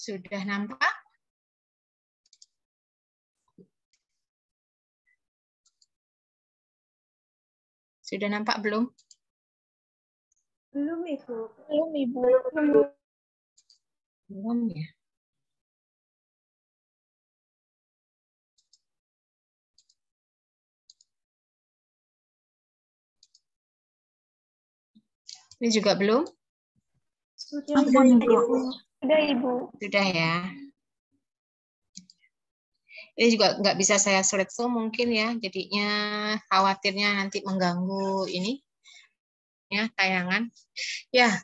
Sudah nampak? Sudah nampak belum? Belum, Ibu. Belum, Ibu. Belum ya. Ini juga belum? Sudah, Ibu. Sudah, Ibu. Sudah ya. Ini juga nggak bisa saya slideshow mungkin ya, jadinya khawatirnya nanti mengganggu ini ya tayangan. Ya,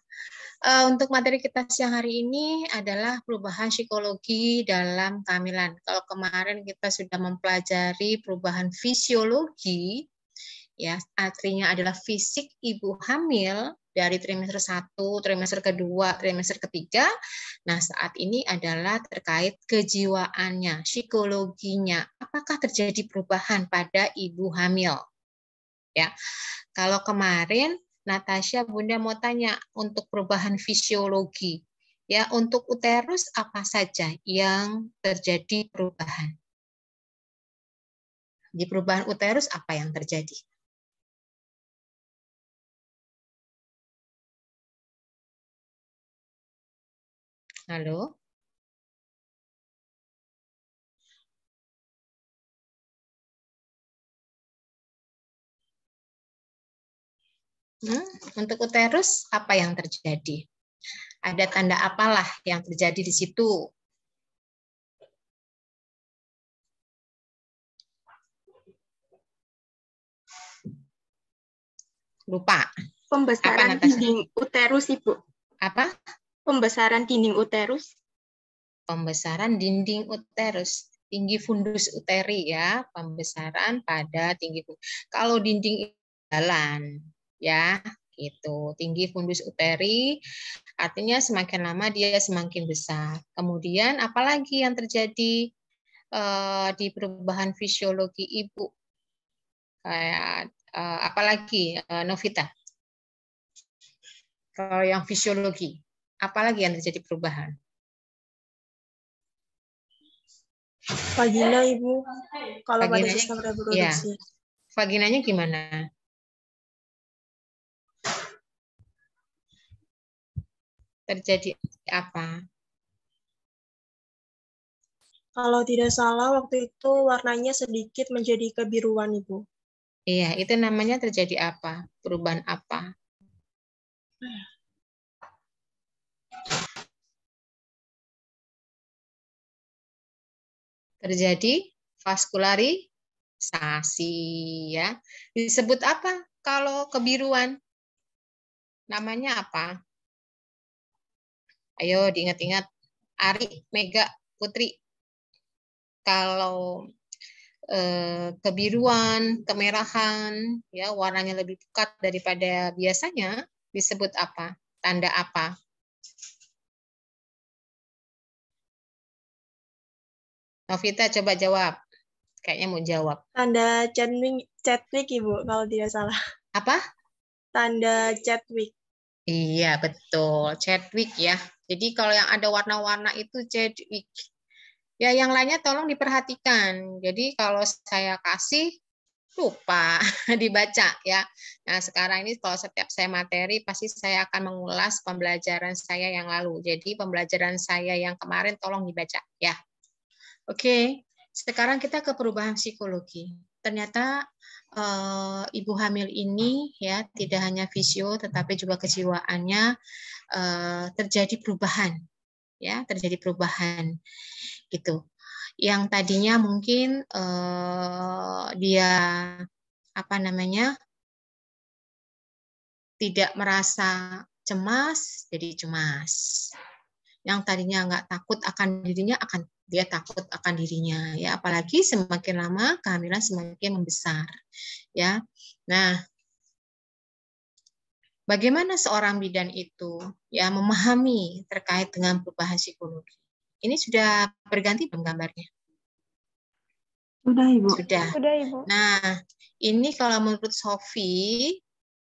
untuk materi kita siang hari ini adalah perubahan psikologi dalam kehamilan. Kalau kemarin kita sudah mempelajari perubahan fisiologi, ya artinya adalah fisik ibu hamil dari trimester 1, trimester kedua, trimester ketiga. Nah, saat ini adalah terkait kejiwaannya, psikologinya. Apakah terjadi perubahan pada ibu hamil? Ya. Kalau kemarin Natasha, Bunda mau tanya untuk perubahan fisiologi. Ya, untuk uterus apa saja yang terjadi perubahan? Di perubahan uterus apa yang terjadi? Halo? Untuk uterus apa yang terjadi? Ada tanda apalah yang terjadi di situ? Lupa. Pembesaran Apa, dinding uterus, Ibu. Apa? Pembesaran dinding uterus. Pembesaran dinding uterus. Tinggi fundus uteri ya, pembesaran pada tinggi. Kalau dinding jalan ya, gitu. Tinggi fundus uteri artinya semakin lama dia semakin besar. Kemudian apalagi yang terjadi di perubahan fisiologi ibu? Kayak apalagi Novita? Kalau yang fisiologi, apalagi yang terjadi perubahan? Vagina, Ibu. Kalau pada Vaginanya, sistem ya. reproduksi. Vaginanya gimana? Terjadi apa? Kalau tidak salah, waktu itu warnanya sedikit menjadi kebiruan, Ibu. Iya, itu namanya terjadi apa? Perubahan apa? Terjadi vaskularisasi ya. Disebut apa kalau kebiruan? Namanya apa? Ayo diingat-ingat. Ari, Mega, Putri. Kalau kebiruan, kemerahan, ya warnanya lebih pekat daripada biasanya, disebut apa? Tanda apa? Novita coba jawab. Kayaknya mau jawab. Tanda Chadwick, Ibu, kalau tidak salah. Apa? Tanda Chadwick. Iya, betul. Chadwick ya. Jadi kalau yang ada warna-warna itu Chadwick. Ya, yang lainnya tolong diperhatikan. Jadi kalau saya kasih, lupa dibaca ya. Nah, sekarang ini kalau setiap saya materi, pasti saya akan mengulas pembelajaran saya yang lalu. Jadi pembelajaran saya yang kemarin tolong dibaca ya. Oke, sekarang kita ke perubahan psikologi. Ternyata ibu hamil ini ya tidak hanya fisio tetapi juga kejiwaannya terjadi perubahan ya, terjadi perubahan gitu. Yang tadinya mungkin dia apa namanya tidak merasa cemas jadi cemas. Yang tadinya nggak takut akan dirinya akan dia takut akan dirinya ya, apalagi semakin lama kehamilan semakin membesar ya. Nah, bagaimana seorang bidan itu ya memahami terkait dengan perubahan psikologi? Ini sudah berganti belum gambarnya? Sudah, Ibu. Sudah. Sudah, Ibu. Nah, ini kalau menurut Sofi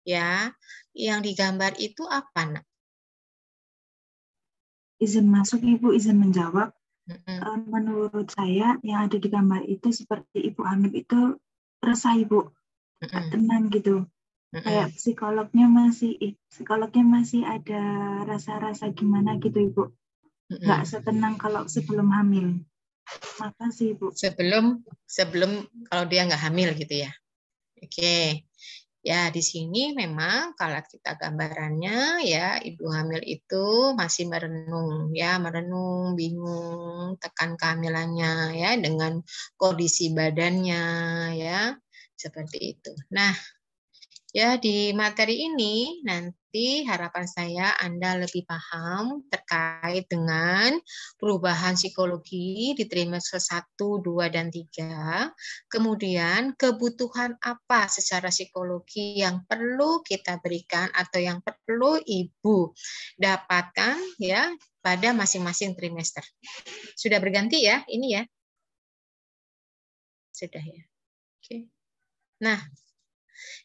ya, yang digambar itu apa, Nak? izin masuk, Ibu, izin menjawab. Menurut saya yang ada di gambar itu seperti ibu hamil itu resah, Ibu, tenang gitu. Kayak psikolognya masih ada rasa-rasa gimana gitu, Ibu. Nggak setenang kalau sebelum hamil. Makasih, Ibu. Sebelum kalau dia nggak hamil gitu ya. Oke. Ya, di sini memang kalau kita gambarannya ya ibu hamil itu masih merenung ya, merenung, bingung, tekan kehamilannya ya dengan kondisi badannya ya, seperti itu. Nah, ya, di materi ini nanti harapan saya Anda lebih paham terkait dengan perubahan psikologi di trimester 1, 2, dan 3. Kemudian kebutuhan apa secara psikologi yang perlu kita berikan atau yang perlu Ibu dapatkan ya pada masing-masing trimester. Sudah berganti ya ini ya? Sudah ya. Oke. Nah,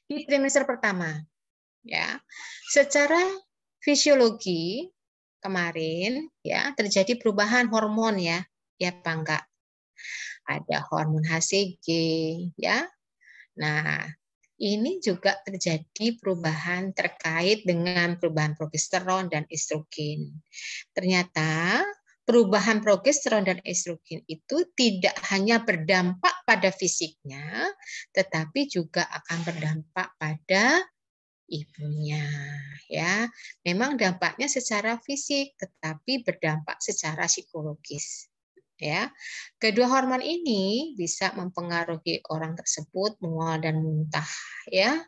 di trimester pertama ya, secara fisiologi kemarin ya terjadi perubahan hormon ya apa enggak? Ada hormon HCG ya. Nah, ini juga terjadi perubahan terkait dengan perubahan progesteron dan estrogen. Ternyata perubahan progesteron dan estrogen itu tidak hanya berdampak pada fisiknya, tetapi juga akan berdampak pada ibunya ya. Memang dampaknya secara fisik tetapi berdampak secara psikologis ya. Kedua hormon ini bisa mempengaruhi orang tersebut mual dan muntah ya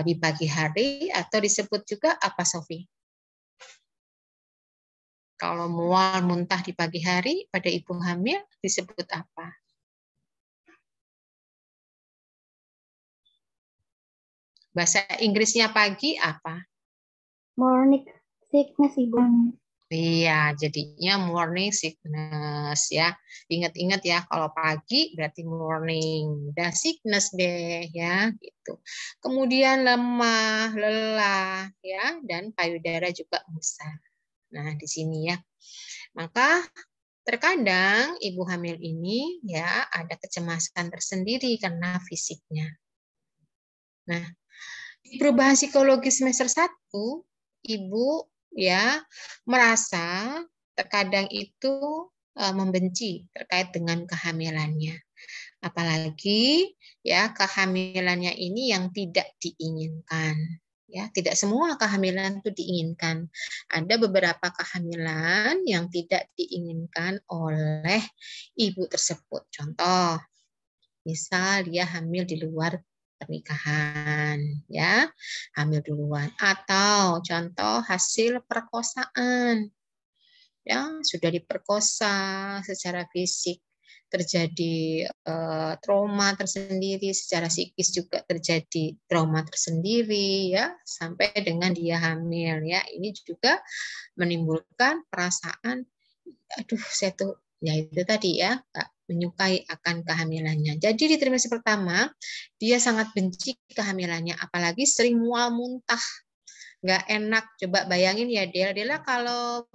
di pagi hari atau disebut juga apa, Sofi? Kalau mual muntah di pagi hari pada ibu hamil disebut apa? Bahasa Inggrisnya pagi apa? Morning sickness, Ibu. Iya, jadinya morning sickness ya. Ingat-ingat ya, kalau pagi berarti morning. Udah sickness deh ya, gitu. Kemudian lemah, lelah ya, dan payudara juga besar. Nah, di sini ya. Maka terkadang ibu hamil ini ya ada kecemasan tersendiri karena fisiknya. Nah, di perubahan psikologi semester 1, ibu ya merasa terkadang itu membenci terkait dengan kehamilannya. Apalagi ya kehamilannya ini yang tidak diinginkan. Ya, tidak semua kehamilan itu diinginkan. Ada beberapa kehamilan yang tidak diinginkan oleh ibu tersebut. Contoh, misal dia hamil di luar pernikahan, ya, hamil duluan, atau contoh hasil perkosaan, ya, sudah diperkosa secara fisik, terjadi trauma tersendiri, secara psikis juga terjadi trauma tersendiri, ya, sampai dengan dia hamil, ya, ini juga menimbulkan perasaan, aduh, saya tuh, ya itu tadi ya, menyukai akan kehamilannya. Jadi di trimester pertama dia sangat benci kehamilannya, apalagi sering mual muntah, nggak enak. Coba bayangin ya Dela kalau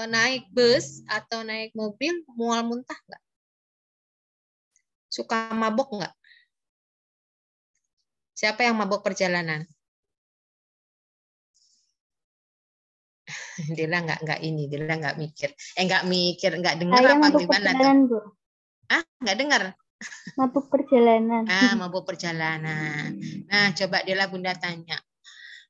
naik bus atau naik mobil mual muntah nggak? Suka mabok nggak? Siapa yang mabok perjalanan? Dela nggak ini, Dela nggak mikir, nggak dengar apa gimana tuh? Ah, nggak dengar. Mabuk perjalanan. Mabuk perjalanan. Nah, coba Dela Bunda tanya.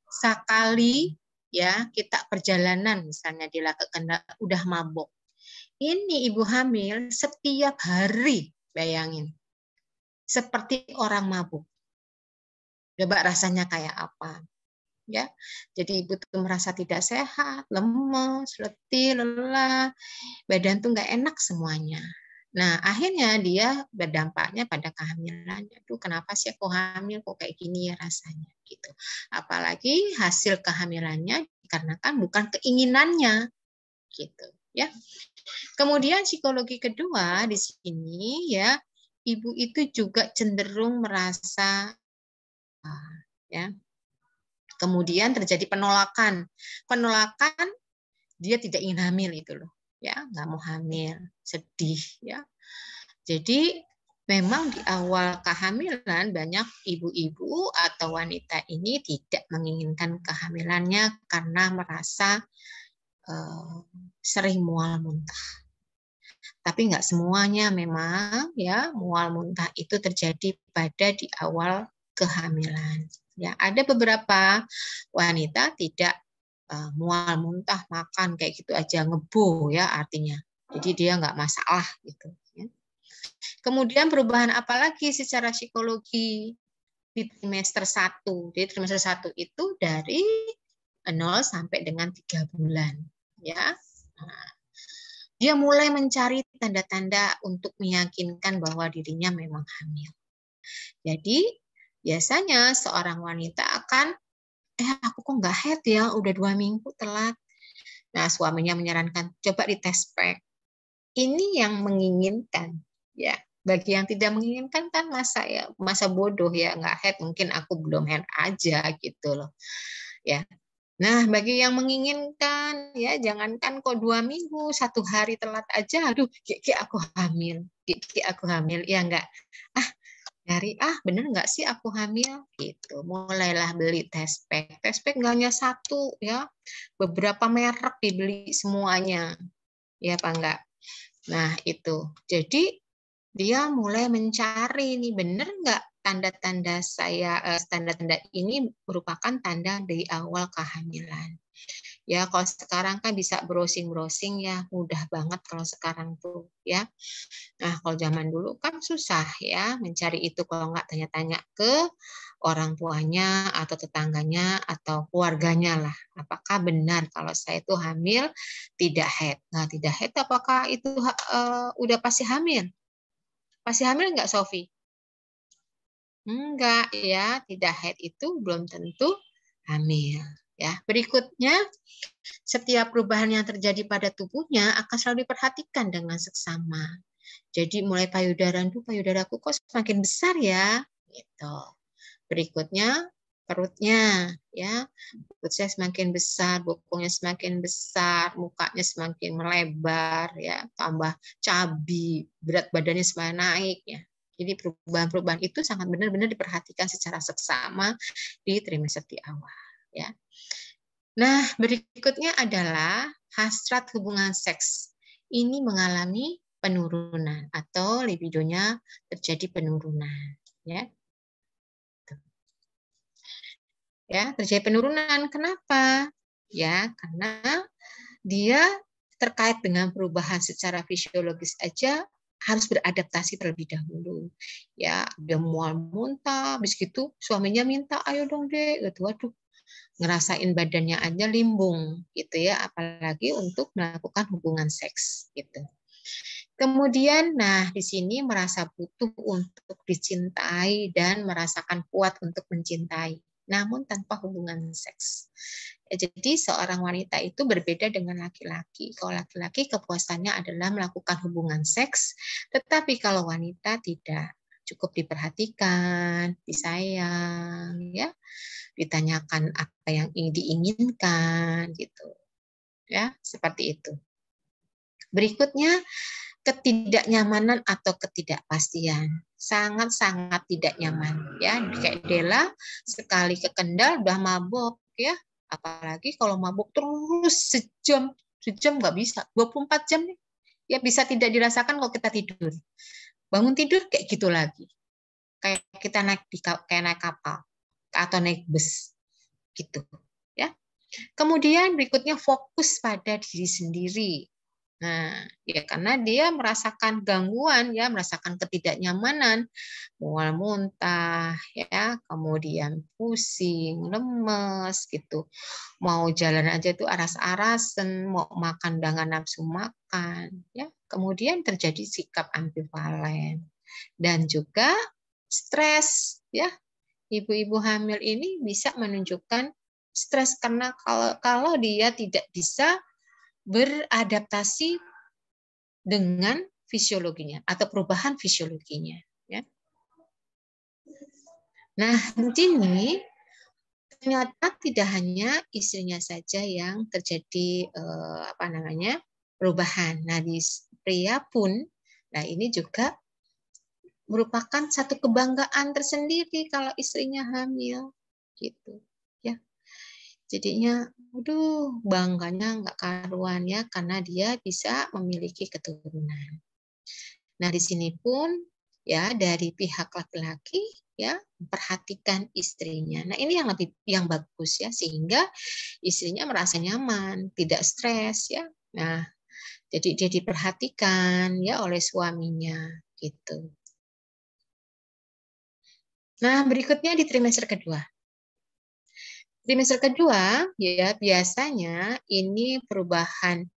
Sekali ya kita perjalanan misalnya Dela ke Kendal udah mabuk. Ini ibu hamil setiap hari, bayangin. Seperti orang mabuk. Coba rasanya kayak apa? Ya. Jadi ibu tuh merasa tidak sehat, lemes, letih, lelah, badan tuh nggak enak semuanya. Nah, akhirnya dia berdampaknya pada kehamilannya. Tuh kenapa sih aku hamil kok kayak gini ya rasanya gitu. Apalagi hasil kehamilannya dikarenakan bukan keinginannya gitu, ya. Kemudian psikologi kedua di sini ya, ibu itu juga cenderung merasa ya. Kemudian terjadi penolakan. Penolakan dia tidak ingin hamil itu loh, ya, nggak mau hamil, sedih, ya. Jadi memang di awal kehamilan banyak ibu-ibu atau wanita ini tidak menginginkan kehamilannya karena merasa sering mual muntah. Tapi nggak semuanya memang ya mual muntah itu terjadi pada di awal kehamilan. Ya, ada beberapa wanita tidak mual muntah makan kayak gitu aja ngebo ya artinya. Jadi dia nggak masalah gitu. Ya. Kemudian perubahan apa lagi secara psikologi di trimester 1? Jadi trimester 1 itu dari 0 sampai dengan 3 bulan. Ya. Nah, dia mulai mencari tanda-tanda untuk meyakinkan bahwa dirinya memang hamil. Jadi biasanya seorang wanita akan aku kok nggak haid ya, udah 2 minggu telat. Nah, suaminya menyarankan coba dites pack. Ini yang menginginkan, ya. Bagi yang tidak menginginkan kan masa bodoh ya, nggak haid mungkin aku belum haid aja gitu loh, ya. Nah, bagi yang menginginkan, ya jangankan kok 2 minggu, 1 hari telat aja, aduh, aku hamil, aku hamil, ya enggak. Dari bener nggak sih aku hamil gitu, mulailah beli test pack nggak hanya satu ya, beberapa merek dibeli semuanya ya apa enggak. Nah itu jadi dia mulai mencari nih bener nggak tanda-tanda tanda-tanda ini merupakan tanda dari awal kehamilan. Ya kalau sekarang kan bisa browsing ya, mudah banget kalau sekarang tuh ya. Nah kalau zaman dulu kan susah ya mencari itu, kalau nggak tanya-tanya ke orang tuanya atau tetangganya atau keluarganya lah. Apakah benar kalau saya itu hamil tidak haid? Nah tidak haid apakah itu udah pasti hamil? Pasti hamil nggak Sofi? Enggak ya, tidak haid itu belum tentu hamil. Ya, berikutnya setiap perubahan yang terjadi pada tubuhnya akan selalu diperhatikan dengan seksama. Jadi mulai payudaraku kok semakin besar ya, gitu. Berikutnya perutnya, ya, perut saya semakin besar, bokongnya semakin besar, mukanya semakin melebar, ya, tambah cabi, berat badannya semakin naik, ya. Jadi perubahan-perubahan itu sangat benar-benar diperhatikan secara seksama di trimester di awal, ya. Nah, berikutnya adalah hasrat hubungan seks. Ini mengalami penurunan atau libidonya terjadi penurunan, ya. Ya, terjadi penurunan. Kenapa? Ya, karena dia terkait dengan perubahan secara fisiologis aja harus beradaptasi terlebih dahulu. Ya, dia mual muntah, habis gitu suaminya minta, ayo dong deh, gitu. Waduh, ngerasain badannya aja limbung gitu ya, apalagi untuk melakukan hubungan seks gitu. Kemudian nah di sini merasa butuh untuk dicintai dan merasakan kuat untuk mencintai, namun tanpa hubungan seks. Jadi seorang wanita itu berbeda dengan laki-laki. Kalau laki-laki kepuasannya adalah melakukan hubungan seks, tetapi kalau wanita tidak, cukup diperhatikan, disayang, ya, ditanyakan apa yang diinginkan gitu. Ya, seperti itu. Berikutnya ketidaknyamanan atau ketidakpastian. Sangat-sangat tidak nyaman ya. Kayak Della sekali ke Kendal udah mabok ya. Apalagi kalau mabok terus sejam nggak bisa. 24 jam nih. Ya bisa tidak dirasakan kalau kita tidur. Bangun tidur kayak gitu lagi. Kayak kita kayak naik kapal atau naik bus gitu ya. Kemudian berikutnya fokus pada diri sendiri. Nah, ya karena dia merasakan gangguan ya, merasakan ketidaknyamanan, mual muntah ya, kemudian pusing, lemes gitu. Mau jalan aja tuh aras-arasan, mau makan dengan nafsu makan ya. Kemudian terjadi sikap ambivalen dan juga stres ya. Ibu-ibu hamil ini bisa menunjukkan stres karena kalau dia tidak bisa beradaptasi dengan fisiologinya atau perubahan fisiologinya. Ya. Nah, di sini ternyata tidak hanya istrinya saja yang terjadi perubahan. Nah, di pria pun, nah ini juga merupakan satu kebanggaan tersendiri kalau istrinya hamil, gitu ya. Jadinya, aduh, bangganya nggak karuan ya, karena dia bisa memiliki keturunan. Nah, di sini pun ya dari pihak laki-laki ya memperhatikan istrinya. Nah, ini yang bagus ya, sehingga istrinya merasa nyaman, tidak stres ya. Nah, jadi dia diperhatikan ya oleh suaminya gitu. Nah, berikutnya di trimester kedua. Trimester kedua ya biasanya ini perubahan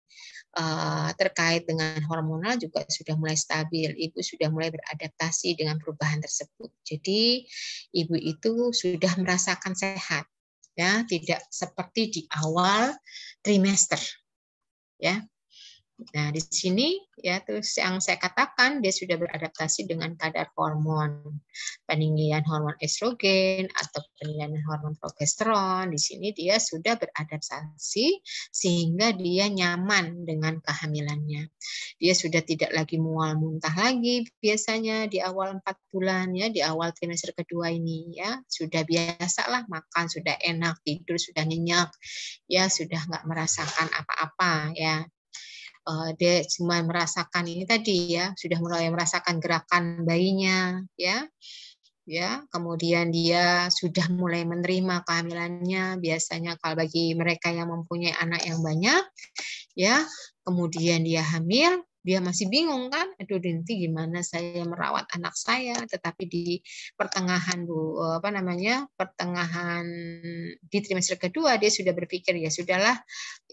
terkait dengan hormonal juga sudah mulai stabil. Ibu sudah mulai beradaptasi dengan perubahan tersebut. Jadi ibu itu sudah merasakan sehat, ya, tidak seperti di awal trimester, ya. Nah, di sini ya terus yang saya katakan dia sudah beradaptasi dengan kadar hormon, peninggian hormon estrogen atau peninggian hormon progesteron. Di sini dia sudah beradaptasi sehingga dia nyaman dengan kehamilannya. Dia sudah tidak lagi mual muntah lagi biasanya di awal 4 bulan ya, di awal trimester kedua ini ya, sudah biasalah makan, sudah enak, tidur sudah nyenyak. Ya, sudah nggak merasakan apa-apa ya. Dia cuma merasakan ini tadi ya, sudah mulai merasakan gerakan bayinya ya, kemudian dia sudah mulai menerima kehamilannya. Biasanya kalau bagi mereka yang mempunyai anak yang banyak ya, kemudian dia hamil, dia masih bingung kan, aduh nanti gimana saya merawat anak saya. Tetapi di pertengahan pertengahan di trimester kedua dia sudah berpikir ya sudahlah,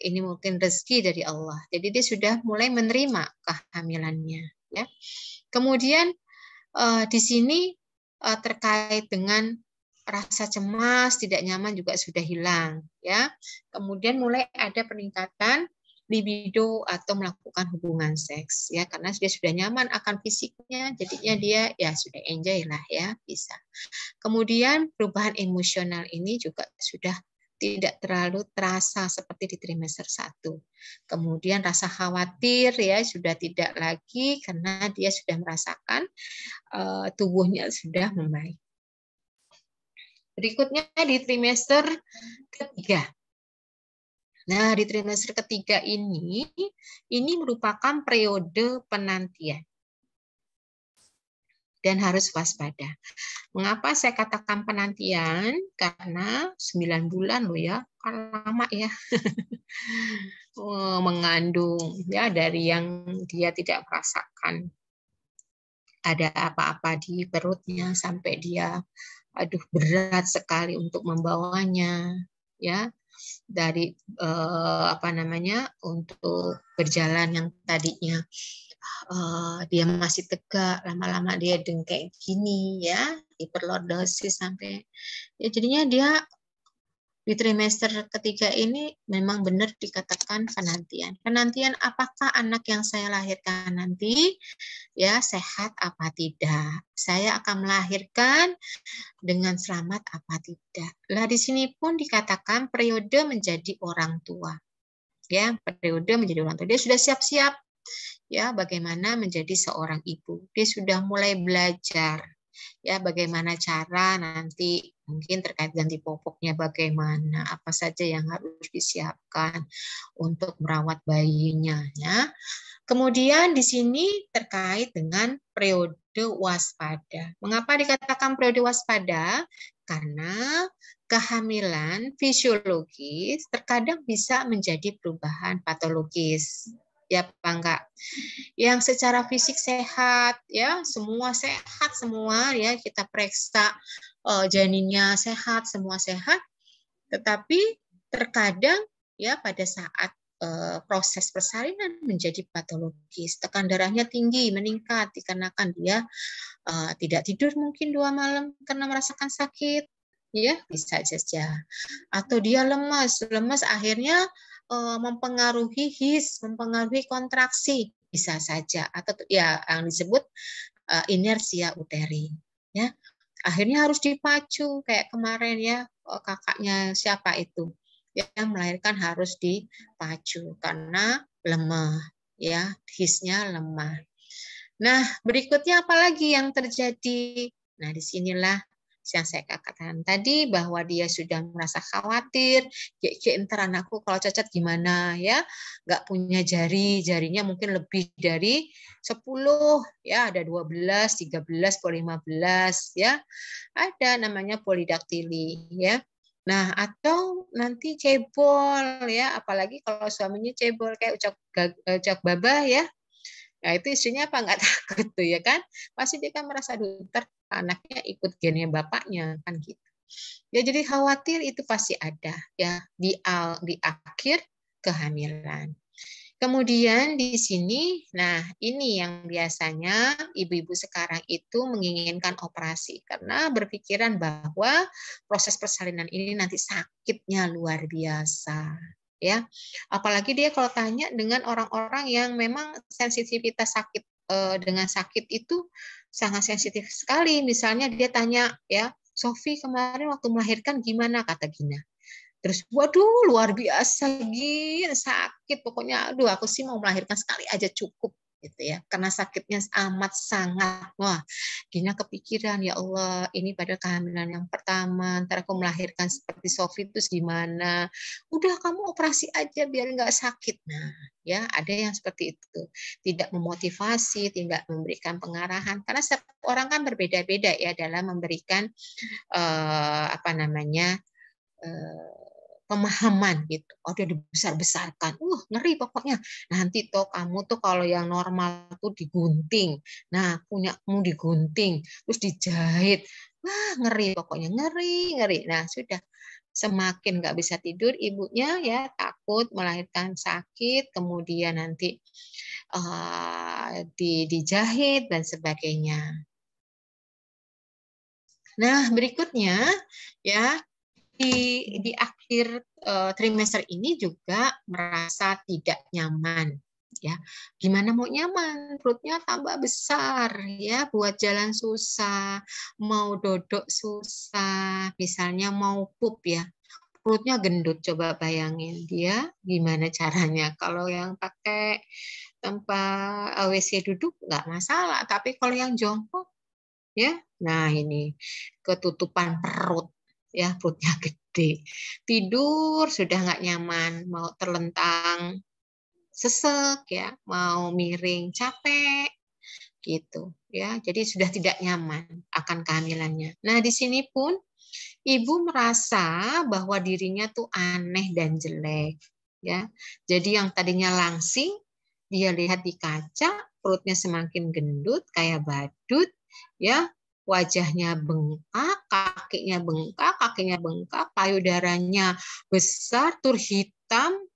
ini mungkin rezeki dari Allah. Jadi dia sudah mulai menerima kehamilannya ya. Kemudian di sini terkait dengan rasa cemas, tidak nyaman juga sudah hilang ya. Kemudian mulai ada peningkatan libido atau melakukan hubungan seks ya, karena dia sudah nyaman akan fisiknya, jadinya dia ya sudah enjoy lah ya, bisa. Kemudian perubahan emosional ini juga sudah tidak terlalu terasa seperti di trimester 1. Kemudian rasa khawatir ya sudah tidak lagi karena dia sudah merasakan tubuhnya sudah membaik. Berikutnya di trimester ketiga. Nah, di trimester ketiga ini merupakan periode penantian dan harus waspada. Mengapa saya katakan penantian? Karena 9 bulan loh ya, kan lama ya. Mengandung ya, dari yang dia tidak merasakan ada apa-apa di perutnya sampai dia aduh berat sekali untuk membawanya ya, dari untuk berjalan yang tadinya dia masih tegak, lama-lama dia dengkek gini ya, hiperlordosis sampai ya, jadinya dia di trimester ketiga ini memang benar dikatakan penantian. Penantian apakah anak yang saya lahirkan nanti ya sehat apa tidak? Saya akan melahirkan dengan selamat apa tidak? Lah di sini pun dikatakan periode menjadi orang tua. Ya, periode menjadi orang tua. Dia sudah siap-siap ya bagaimana menjadi seorang ibu. Dia sudah mulai belajar ya bagaimana cara nanti mungkin terkait ganti popoknya bagaimana, apa saja yang harus disiapkan untuk merawat bayinya ya. Kemudian di sini terkait dengan periode waspada. Mengapa dikatakan periode waspada? Karena kehamilan fisiologis terkadang bisa menjadi perubahan patologis. Ya apa enggak? Yang secara fisik sehat ya, semua sehat semua ya, kita periksa janinnya sehat, semua sehat. Tetapi terkadang ya pada saat proses persalinan menjadi patologis, tekan darahnya tinggi, meningkat dikarenakan dia tidak tidur mungkin 2 malam karena merasakan sakit, ya bisa saja. Atau dia lemas akhirnya mempengaruhi mempengaruhi kontraksi, bisa saja. Atau ya yang disebut inersia uterin, ya. Akhirnya harus dipacu kayak kemarin ya, kakaknya siapa itu yang melahirkan harus dipacu karena lemah, ya, hisnya lemah. Nah, berikutnya apalagi yang terjadi? Nah, disinilah yang saya katakan tadi bahwa dia sudah merasa khawatir, ntar anakku kalau cacat gimana ya, nggak punya jari, jarinya mungkin lebih dari 10, ya ada 12, 13, 15, ya ada namanya polidaktili, ya. Nah, atau nanti cebol, ya, apalagi kalau suaminya cebol kayak ucap babah, ya. Nah, itu istrinya apa nggak takut tuh, ya kan? Pasti dia kan merasa ntar anaknya ikut gennya bapaknya, kan gitu. Ya, jadi khawatir itu pasti ada, ya, di akhir kehamilan. Kemudian di sini, nah ini yang biasanya ibu-ibu sekarang itu menginginkan operasi karena berpikiran bahwa proses persalinan ini nanti sakitnya luar biasa, ya. Apalagi dia kalau tanya dengan orang-orang yang memang sensitivitas sakit dengan sakit itu sangat sensitif sekali. Misalnya dia tanya, ya, Sofi kemarin waktu melahirkan gimana, kata Gina. Terus, waduh, luar biasa, Gin, sakit. Pokoknya, aduh, aku sih mau melahirkan sekali aja cukup, gitu ya. Karena sakitnya amat sangat. Wah, Gina kepikiran, ya Allah, ini pada kehamilan yang pertama, ntar aku melahirkan seperti Sofi, terus gimana? Udah, kamu operasi aja biar nggak sakit. Nah, ya, ada yang seperti itu. Tidak memotivasi, tidak memberikan pengarahan. Karena setiap orang kan berbeda-beda ya dalam memberikan apa namanya, pemahaman gitu. Oh, dia dibesar-besarkan. Ngeri pokoknya. Nanti toh kamu tuh kalau yang normal tuh digunting. Nah, punyamu digunting, terus dijahit. Wah, ngeri pokoknya. Ngeri. Nah, sudah. Semakin nggak bisa tidur ibunya, ya, takut melahirkan sakit, kemudian nanti dijahit dan sebagainya. Nah, berikutnya, ya, di akhir trimester ini juga merasa tidak nyaman, ya. Gimana mau nyaman? Perutnya tambah besar, ya, buat jalan susah, mau dodok susah, misalnya mau pup, ya. Perutnya gendut, coba bayangin dia gimana caranya. Kalau yang pakai tempat WC duduk nggak masalah, tapi kalau yang jongkok, ya, nah ini ketutupan perut, ya, perutnya gede, tidur sudah nggak nyaman, mau terlentang sesek, ya, mau miring capek, gitu, ya, jadi sudah tidak nyaman akan kehamilannya. Nah, di sini pun ibu merasa bahwa dirinya tuh aneh dan jelek, ya, jadi yang tadinya langsing dia lihat di kaca perutnya semakin gendut kayak badut, ya, wajahnya bengkak, kakinya bengkak, payudaranya besar, tur hitam,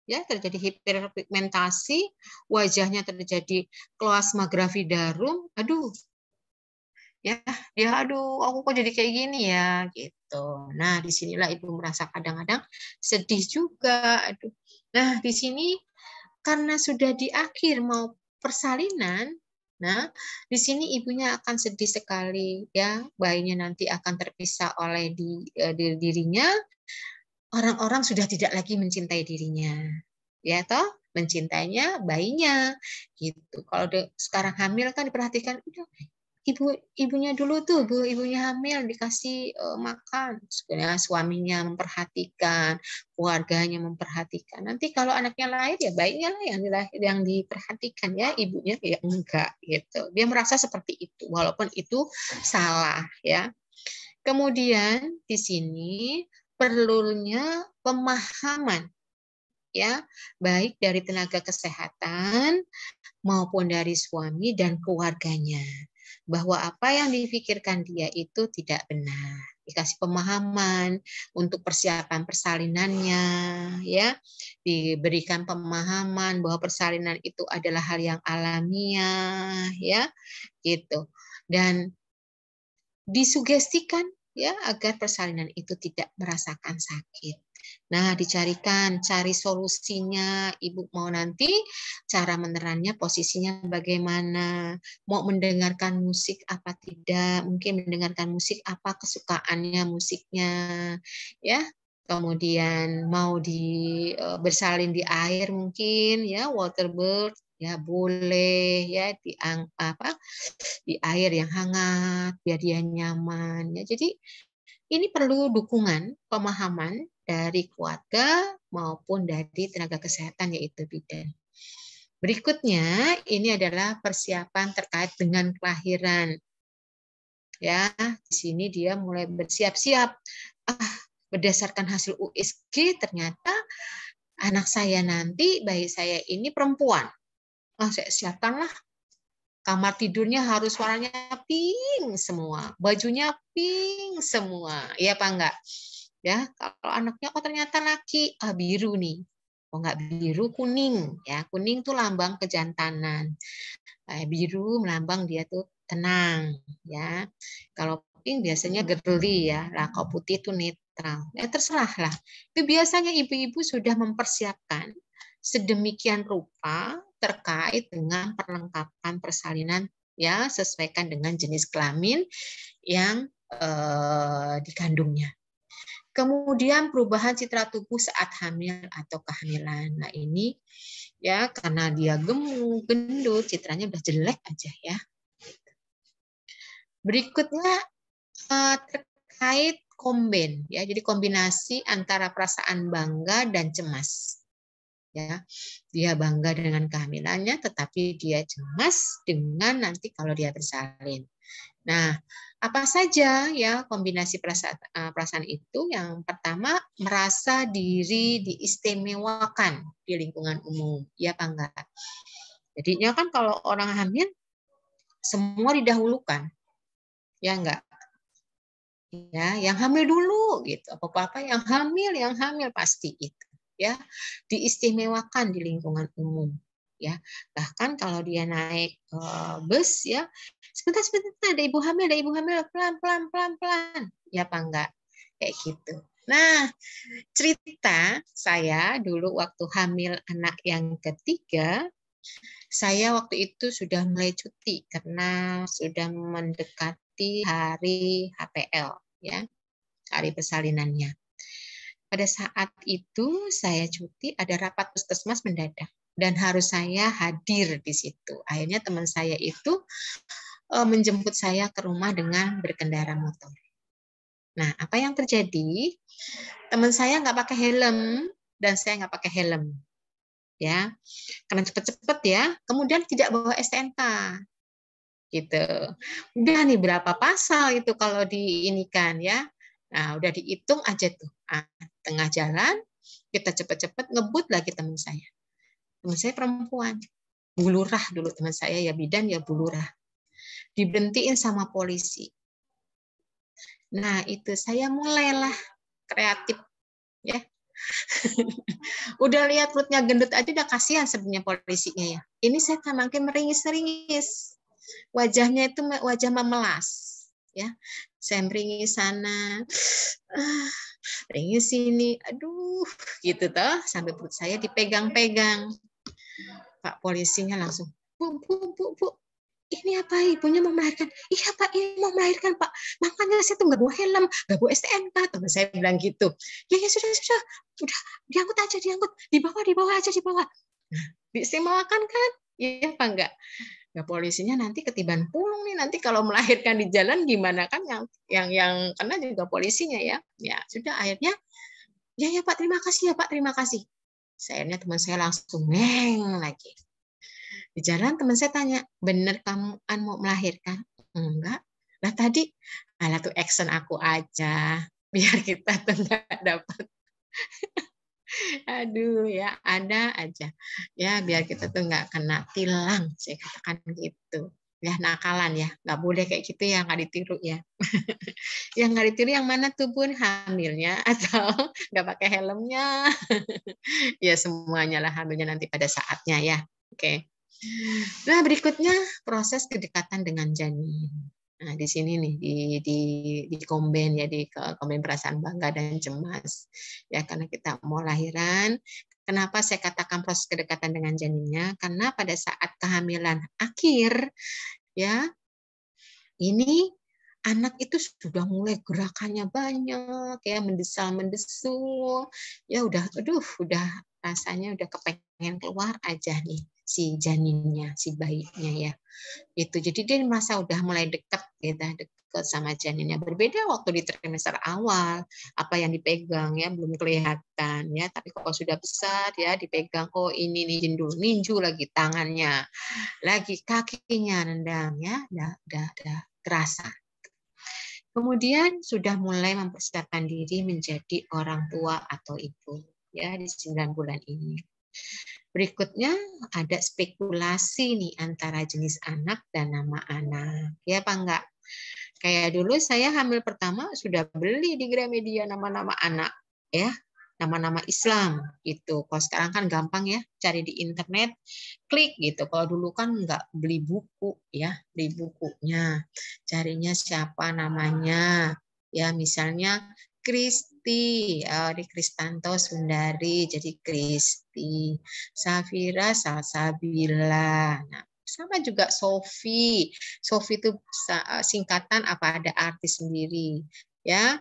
ya, terjadi hiperpigmentasi, wajahnya terjadi kloasma gravidarum. Aduh, ya, aduh, aku kok jadi kayak gini ya, gitu. Nah, disinilah ibu merasa kadang-kadang sedih juga. Aduh. Nah, di sini karena sudah di akhir mau persalinan, nah, di sini ibunya akan sedih sekali, ya, bayinya nanti akan terpisah oleh dirinya, orang-orang sudah tidak lagi mencintai dirinya, ya toh, mencintainya bayinya, gitu. Kalau sekarang hamil kan diperhatikan, ibunya dulu tuh, ibunya hamil dikasih makan, sebenarnya suaminya memperhatikan, keluarganya memperhatikan. Nanti kalau anaknya lahir ya bayinya lah yang diperhatikan, ya, ibunya ya enggak, gitu. Dia merasa seperti itu walaupun itu salah, ya. Kemudian di sini perlunya pemahaman, ya, baik dari tenaga kesehatan maupun dari suami dan keluarganya, bahwa apa yang dipikirkan dia itu tidak benar. Dikasih pemahaman untuk persiapan persalinannya, ya, diberikan pemahaman bahwa persalinan itu adalah hal yang alamiah, ya, gitu, dan disugestikan, ya, agar persalinan itu tidak merasakan sakit. Nah, cari solusinya. Ibu mau nanti cara menerannya posisinya bagaimana, mau mendengarkan musik apa tidak, mungkin mendengarkan musik apa kesukaannya musiknya, ya. Kemudian mau bersalin di air mungkin, ya, waterbird, ya boleh, ya, di air yang hangat biar dia nyaman, ya. Jadi ini perlu dukungan, pemahaman dari keluarga maupun dari tenaga kesehatan yaitu bidan. Berikutnya ini adalah persiapan terkait dengan kelahiran. Ya, di sini dia mulai bersiap-siap. Berdasarkan hasil USG ternyata anak saya nanti, bayi saya ini perempuan. Saya siapkanlah. Kamar tidurnya harus warnanya pink semua, bajunya pink semua, ya apa enggak? Ya, kalau anaknya ternyata laki, biru nih. Enggak biru, kuning, ya. Kuning tuh lambang kejantanan. Biru melambang dia tuh tenang, ya. Kalau pink biasanya girly, ya. Lah, kalau putih itu netral. Ya terserah lah. Itu biasanya ibu-ibu sudah mempersiapkan sedemikian rupa terkait dengan perlengkapan persalinan, ya, sesuaikan dengan jenis kelamin yang dikandungnya. Kemudian perubahan citra tubuh saat hamil atau kehamilan. Nah ini ya karena dia gemuk, gendut, citranya udah jelek aja ya. Berikutnya terkait komben, ya. Jadi kombinasi antara perasaan bangga dan cemas. Ya, dia bangga dengan kehamilannya, tetapi dia cemas dengan nanti kalau dia bersalin. Nah, apa saja ya kombinasi perasaan itu? Yang pertama, merasa diri diistimewakan di lingkungan umum, ya apa enggak? Jadinya kan kalau orang hamil semua didahulukan, ya enggak? Ya, yang hamil dulu gitu. Apa-apa yang hamil pasti itu. Ya, diistimewakan di lingkungan umum, ya. Bahkan kalau dia naik bus, ya, sebentar ada ibu hamil pelan ya apa enggak kayak gitu. Nah, cerita saya dulu waktu hamil anak yang ketiga, saya waktu itu sudah mulai cuti karena sudah mendekati hari HPL, ya, hari persalinannya. Pada saat itu saya cuti, ada rapat puskesmas mendadak dan harus saya hadir di situ. Akhirnya teman saya itu menjemput saya ke rumah dengan berkendara motor. Nah, apa yang terjadi? Teman saya nggak pakai helm dan saya nggak pakai helm, ya, karena cepet-cepet ya. Kemudian tidak bawa STNK, gitu. Udah nih berapa pasal itu kalau diinikan ya. Nah, udah dihitung aja tuh. Tengah jalan, kita cepet-cepet ngebut lagi teman saya. Teman saya perempuan. Bu Lurah dulu teman saya, ya bidan ya Bu Lurah. Diberhentiin sama polisi. Nah, itu saya mulailah kreatif. Ya. Udah lihat perutnya gendut aja udah kasihan sebenarnya polisinya ya. Ini saya makin meringis-ringis. Wajahnya itu wajah memelas. Ya, saya meringis sana, meringis sini, aduh, gitu toh, sampai perut saya dipegang-pegang. Pak polisinya langsung, bu, ini apa ibunya mau melahirkan? Iya Pak, ini mau melahirkan Pak. Makanya saya tuh nggak bawa helm, nggak bawa STNK. Teman saya bilang gitu. Ya sudah, udah diangkut aja, dibawa aja. Nah, diistimewakan kan? Iya apa enggak? Nah, polisinya nanti ketiban pulung nih, nanti kalau melahirkan di jalan gimana kan, yang kena juga polisinya ya. Ya sudah, akhirnya ya Pak, terima kasih ya Pak, terima kasih. Akhirnya teman saya langsung neng lagi. Di jalan teman saya tanya, bener kamu mau melahirkan? Enggak. Lah tadi, alah tuh action aku aja, biar kita tuh nggak dapat. Aduh ya, ada aja. Ya biar kita tuh nggak kena tilang, saya katakan gitu. Ya nakalan ya, nggak boleh kayak gitu ya, nggak ditiru ya. Yang nggak ditiru yang mana tuh Bun, hamilnya atau nggak pakai helmnya? Ya semuanya lah hamilnya nanti pada saatnya ya. Oke. Nah berikutnya proses kedekatan dengan janin. Nah, di sini nih di komben ya, di komben perasaan bangga dan cemas. Ya, karena kita mau lahiran. Kenapa saya katakan proses kedekatan dengan janinnya? Karena pada saat kehamilan akhir ya, ini anak itu sudah mulai gerakannya banyak ya, mendesal-mendesul. Ya udah rasanya udah kepengen keluar aja nih si janinnya, si bayinya ya. Itu jadi dia merasa udah mulai dekat gitu, dekat sama janinnya. Berbeda waktu di trimester awal, apa yang dipegang ya belum kelihatan ya, tapi kalau sudah besar ya dipegang, oh ini ninju lagi tangannya, lagi kakinya nendang ya, udah terasa. Kemudian sudah mulai mempersiapkan diri menjadi orang tua atau ibu ya di 9 bulan ini. Berikutnya ada spekulasi nih antara jenis anak dan nama anak. Ya apa enggak? Kayak dulu saya hamil pertama sudah beli di Gramedia nama-nama anak ya, nama-nama Islam gitu. Kalau sekarang kan gampang ya, cari di internet, klik gitu. Kalau dulu kan enggak beli buku ya, beli bukunya. Carinya siapa namanya. Ya misalnya Kristi, di Kristanto Sundari, jadi Kristi. Safira Salsabila. Nah, sama juga Sofi. Sofi itu singkatan apa ada artis sendiri. Ya,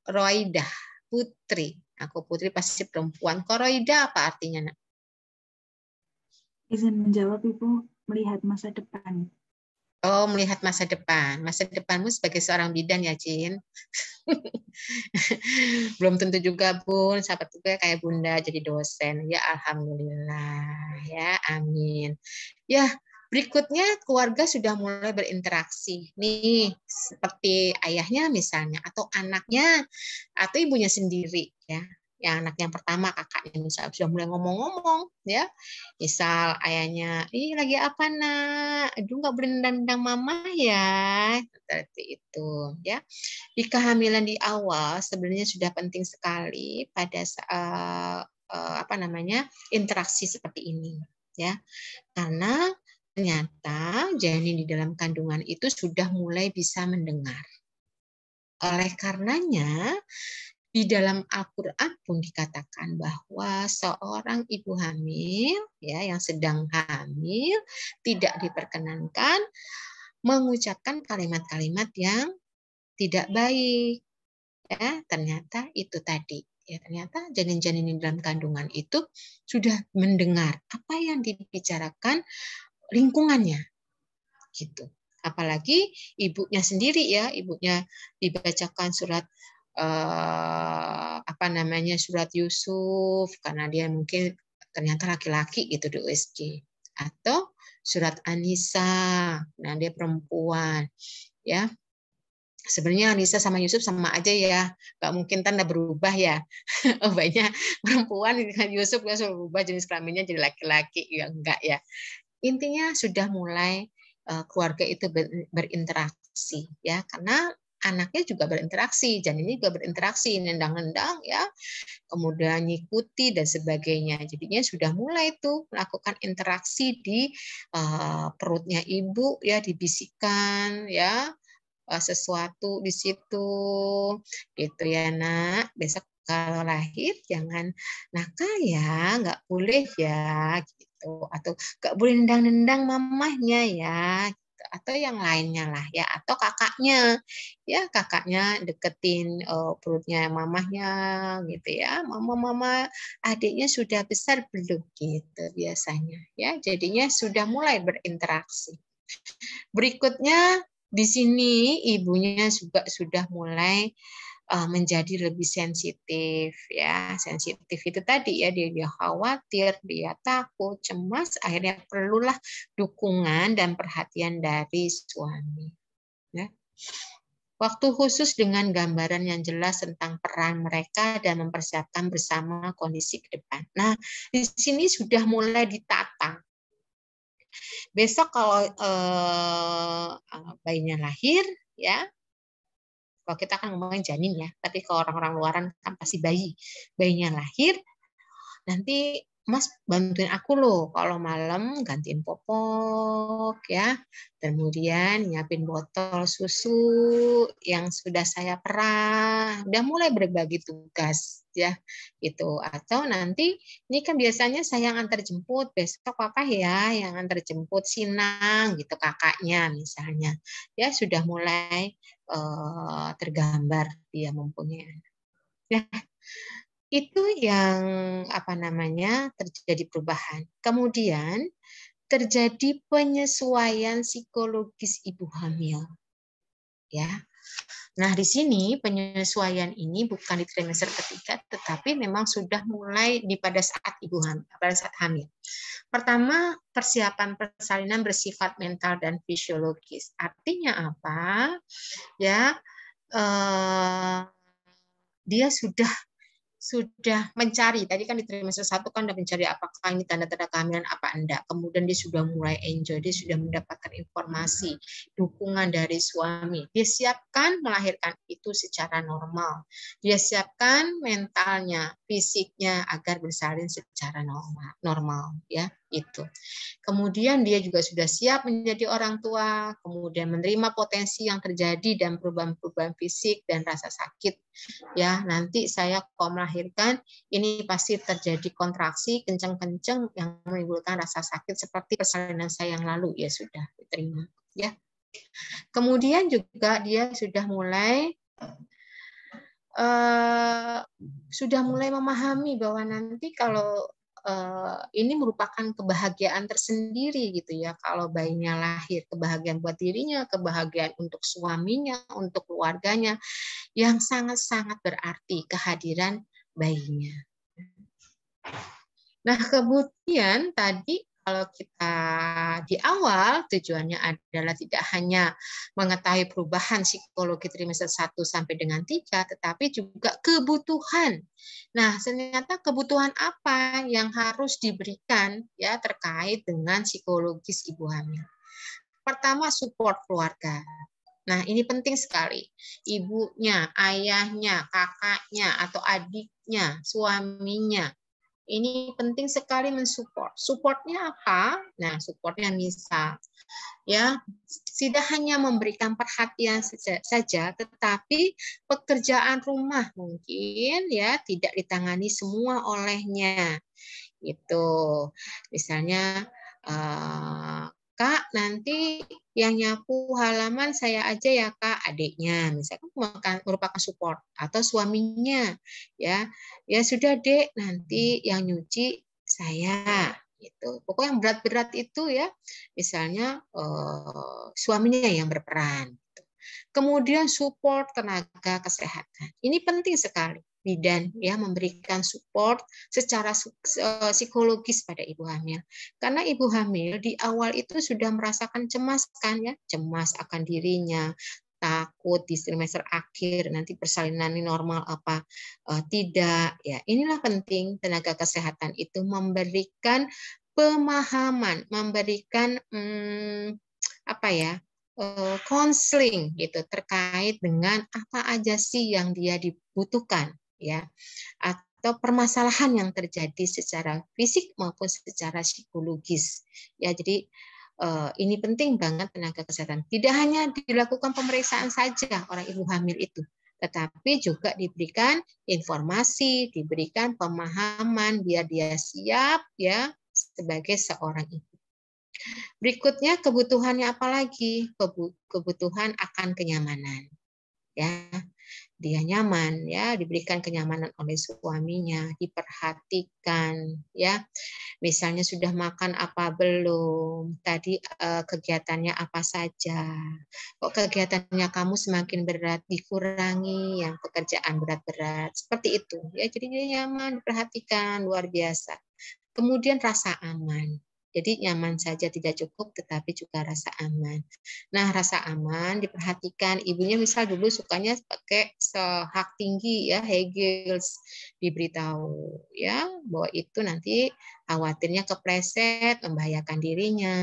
Roidah Putri. Aku Putri pasti perempuan. Koroida apa artinya, Nak? Izin menjawab, Ibu, melihat masa depan. Oh, melihat masa depan. Masa depanmu sebagai seorang bidan ya, Jin. Belum tentu juga, Bun. Siapa juga kayak Bunda jadi dosen. Ya, alhamdulillah. Ya, amin. Ya, berikutnya keluarga sudah mulai berinteraksi. Nih, seperti ayahnya misalnya, atau anaknya, atau ibunya sendiri. Ya, yang anak yang pertama, kakaknya misalnya sudah mulai ngomong-ngomong. Ya, misal ayahnya, ih lagi apa nak? Aduh nggak boleh nendang mama ya. Seperti itu. Ya, di kehamilan di awal sebenarnya sudah penting sekali pada interaksi seperti ini ya, karena ternyata janin di dalam kandungan itu sudah mulai bisa mendengar. Oleh karenanya di dalam Al-Quran pun dikatakan bahwa seorang ibu hamil ya yang sedang hamil tidak diperkenankan mengucapkan kalimat-kalimat yang tidak baik. Ya, ternyata itu tadi. Ya, ternyata janin-janin di dalam kandungan itu sudah mendengar apa yang dibicarakan lingkungannya. Gitu. Apalagi ibunya sendiri ya, ibunya dibacakan surat surat Yusuf karena dia mungkin ternyata laki-laki gitu di USG, atau surat An-Nisa, nah dia perempuan ya. Sebenarnya Anissa sama Yusuf sama aja ya, nggak mungkin tanda berubah ya. Banyak perempuan dengan Yusuf ya berubah jenis kelaminnya jadi laki-laki, ya enggak ya. Intinya sudah mulai keluarga itu berinteraksi ya, karena anaknya juga berinteraksi, janinnya juga berinteraksi, nendang-nendang ya, kemudian ngikuti dan sebagainya. Jadinya sudah mulai tuh melakukan interaksi di perutnya ibu ya, dibisikkan ya sesuatu di situ gitu ya nak. Besok kalau lahir jangan nakal ya, nggak boleh ya gitu, atau nggak boleh nendang-nendang mamahnya ya gitu. Atau yang lainnya lah ya, atau kakaknya ya, kakaknya deketin perutnya mamahnya gitu ya, mama adiknya sudah besar belum gitu biasanya ya, jadinya sudah mulai berinteraksi. Berikutnya di sini ibunya juga sudah mulai menjadi lebih sensitif ya. Sensitif itu tadi ya, dia khawatir, dia takut, cemas, akhirnya perlulah dukungan dan perhatian dari suami ya. Waktu khusus dengan gambaran yang jelas tentang peran mereka dan mempersiapkan bersama kondisi ke depan. Nah, di sini sudah mulai ditata. Besok kalau bayinya lahir ya, kalau kita kan ngomongin janin ya, tapi kalau orang-orang luaran kan pasti bayinya lahir, nanti Mas bantuin aku loh kalau malam gantiin popok ya, kemudian nyiapin botol susu yang sudah saya perah, udah mulai berbagi tugas ya itu. Atau nanti ini kan biasanya saya yang antar jemput, besok papa ya yang antar jemput Sinang gitu kakaknya misalnya ya, sudah mulai tergambar dia mempunyai ya. Itu yang apa namanya terjadi perubahan. Kemudian terjadi penyesuaian psikologis ibu hamil. Ya. Nah, di sini penyesuaian ini bukan di trimester ketiga, tetapi memang sudah mulai pada saat ibu hamil, pada saat hamil. Pertama, persiapan persalinan bersifat mental dan fisiologis. Artinya apa? Ya, dia sudah mencari, tadi kan di trimester 1 kan udah mencari apakah ini tanda-tanda kehamilan apa enggak. Kemudian dia sudah mulai enjoy, dia sudah mendapatkan informasi, dukungan dari suami. Dia siapkan melahirkan itu secara normal. Dia siapkan mentalnya, fisiknya agar bersalin secara normal ya, itu. Kemudian dia juga sudah siap menjadi orang tua, kemudian menerima potensi yang terjadi dan perubahan-perubahan fisik dan rasa sakit. Ya, nanti saya kalau melahirkan ini pasti terjadi kontraksi kencang-kencang yang menimbulkan rasa sakit seperti persalinan saya yang lalu, ya sudah diterima ya. Kemudian juga dia sudah mulai memahami bahwa nanti kalau ini merupakan kebahagiaan tersendiri gitu ya, kalau bayinya lahir, kebahagiaan buat dirinya, kebahagiaan untuk suaminya, untuk keluarganya, yang sangat-sangat berarti kehadiran bayinya. Nah, kemudian tadi kalau kita di awal tujuannya adalah tidak hanya mengetahui perubahan psikologi trimester 1 sampai dengan 3, tetapi juga kebutuhan. Nah, ternyata kebutuhan apa yang harus diberikan ya terkait dengan psikologis ibu hamil. Pertama, support keluarga. Nah, ini penting sekali. Ibunya, ayahnya, kakaknya, atau adiknya, suaminya. Ini penting sekali mensupport. Supportnya apa? Nah, supportnya misal ya tidak hanya memberikan perhatian saja, tetapi pekerjaan rumah mungkin ya tidak ditangani semua olehnya. Itu misalnya Kak, nanti yang nyapu halaman saya aja ya Kak, adiknya misalkan merupakan support, atau suaminya ya sudah Dek, nanti yang nyuci saya gitu. Pokoknya yang berat-berat itu ya, misalnya suaminya yang berperan. Kemudian support tenaga kesehatan. Ini penting sekali. Bidan ya memberikan support secara psikologis pada ibu hamil. Karena ibu hamil di awal itu sudah merasakan cemas kan ya, cemas akan dirinya, takut di trimester akhir nanti persalinan ini normal apa tidak ya. Inilah penting tenaga kesehatan itu memberikan pemahaman, memberikan konseling gitu terkait dengan apa aja sih yang dia dibutuhkan ya, atau permasalahan yang terjadi secara fisik maupun secara psikologis ya. Jadi ini penting banget tenaga kesehatan. Tidak hanya dilakukan pemeriksaan saja orang ibu hamil itu, tetapi juga diberikan informasi, diberikan pemahaman biar dia siap ya sebagai seorang ibu. Berikutnya kebutuhannya apa lagi? Kebutuhan akan kenyamanan. Ya, dia nyaman ya, diberikan kenyamanan oleh suaminya, diperhatikan ya. Misalnya sudah makan apa belum? Tadi kegiatannya apa saja? Kok kegiatannya kamu semakin berat, dikurangi yang pekerjaan berat-berat. Seperti itu ya. Jadi dia nyaman, diperhatikan luar biasa. Kemudian rasa aman. Jadi nyaman saja tidak cukup, tetapi juga rasa aman. Nah, rasa aman diperhatikan. Ibunya misal dulu sukanya pakai hak tinggi ya, high heels, diberitahu ya bahwa itu nanti khawatirnya kepleset, membahayakan dirinya,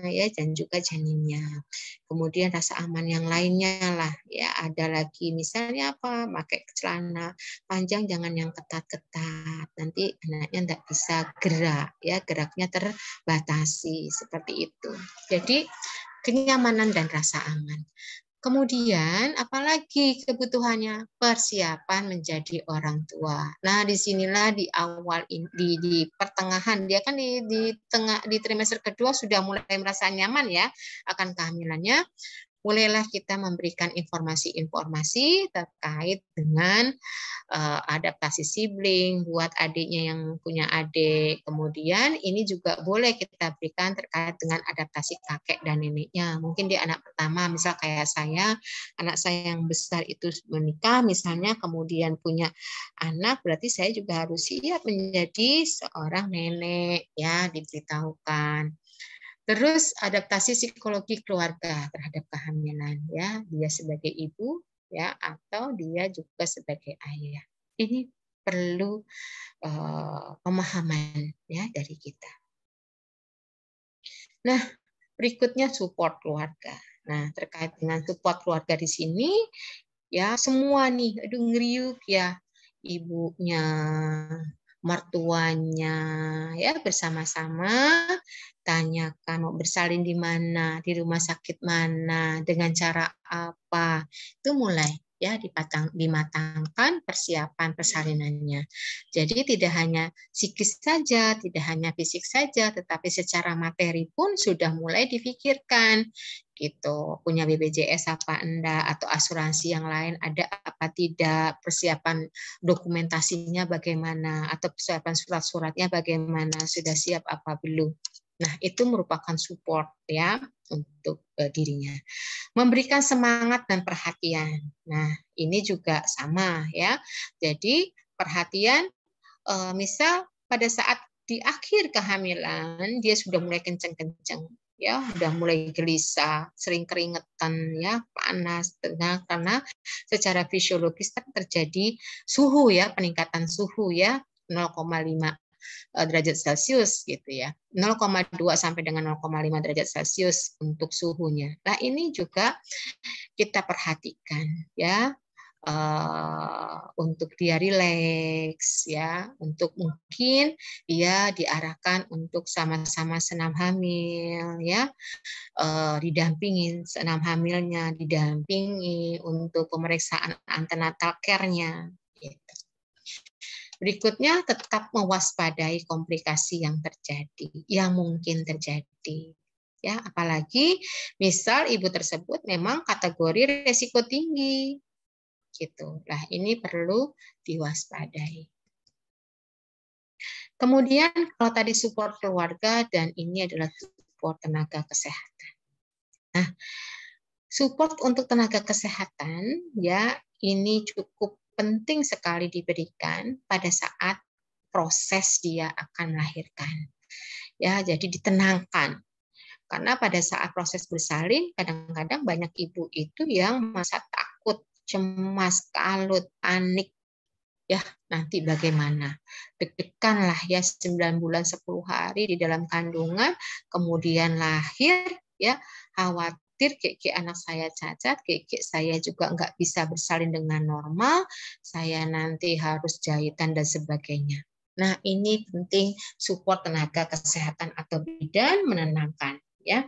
ya, dan juga janinnya. Kemudian rasa aman yang lainnya lah, ya, ada lagi misalnya apa, pakai celana panjang jangan yang ketat-ketat, nanti anaknya tidak bisa gerak, ya, geraknya terbatasi seperti itu. Jadi kenyamanan dan rasa aman. Kemudian apalagi kebutuhannya? Persiapan menjadi orang tua. Nah, disinilah di awal di pertengahan dia kan di trimester kedua sudah mulai merasa nyaman ya akan kehamilannya. Mulailah kita memberikan informasi-informasi terkait dengan adaptasi sibling buat adiknya yang punya adik. Kemudian ini juga boleh kita berikan terkait dengan adaptasi kakek dan neneknya. Mungkin di anak pertama, misal kayak saya, anak saya yang besar itu menikah misalnya, kemudian punya anak, berarti saya juga harus siap menjadi seorang nenek, ya, diberitahukan. Terus adaptasi psikologi keluarga terhadap kehamilan, ya, dia sebagai ibu, ya, atau dia juga sebagai ayah. Ini perlu pemahaman, ya, dari kita. Nah, berikutnya support keluarga. Nah, terkait dengan support keluarga di sini, ya, semua nih, aduh ngeriuk ya, ibunya, mertuanya, ya, bersama-sama tanyakan mau bersalin di mana, di rumah sakit mana, dengan cara apa, itu mulai ya dimatangkan persiapan persalinannya. Jadi tidak hanya psikis saja, tidak hanya fisik saja, tetapi secara materi pun sudah mulai difikirkan. Gitu, punya BPJS apa enggak, atau asuransi yang lain ada apa tidak, persiapan dokumentasinya bagaimana, atau persiapan surat-suratnya bagaimana, sudah siap apa belum. Nah, itu merupakan support ya untuk dirinya. Memberikan semangat dan perhatian. Nah, ini juga sama ya. Jadi perhatian misal pada saat di akhir kehamilan dia sudah mulai kenceng-kenceng, ya, udah mulai gelisah, sering keringetan, ya, panas, karena secara fisiologis terjadi suhu ya, peningkatan suhu ya 0,5 derajat Celcius gitu ya. 0,2 sampai dengan 0,5 derajat Celcius untuk suhunya. Nah, ini juga kita perhatikan ya. Untuk dia rileks ya, untuk mungkin dia diarahkan untuk sama-sama senam hamil ya, didampingin senam hamilnya, didampingi untuk pemeriksaan antenatal care-nya gitu. Berikutnya tetap mewaspadai komplikasi yang terjadi, yang mungkin terjadi. Ya, apalagi misal ibu tersebut memang kategori resiko tinggi. Gitu. Nah, ini perlu diwaspadai. Kemudian kalau tadi support keluarga dan ini adalah support tenaga kesehatan. Nah, support untuk tenaga kesehatan ya ini cukup penting sekali diberikan pada saat proses dia akan melahirkan. Ya, jadi ditenangkan. Karena pada saat proses bersalin kadang-kadang banyak ibu itu yang merasa takut, cemas, kalut, panik. Ya, nanti bagaimana? Deg-degan lah ya 9 bulan 10 hari di dalam kandungan, kemudian lahir, ya, khawatir kayak anak saya cacat, kayak saya juga nggak bisa bersalin dengan normal, saya nanti harus jahitan dan sebagainya. Nah, ini penting support tenaga kesehatan atau bidan menenangkan. Ya,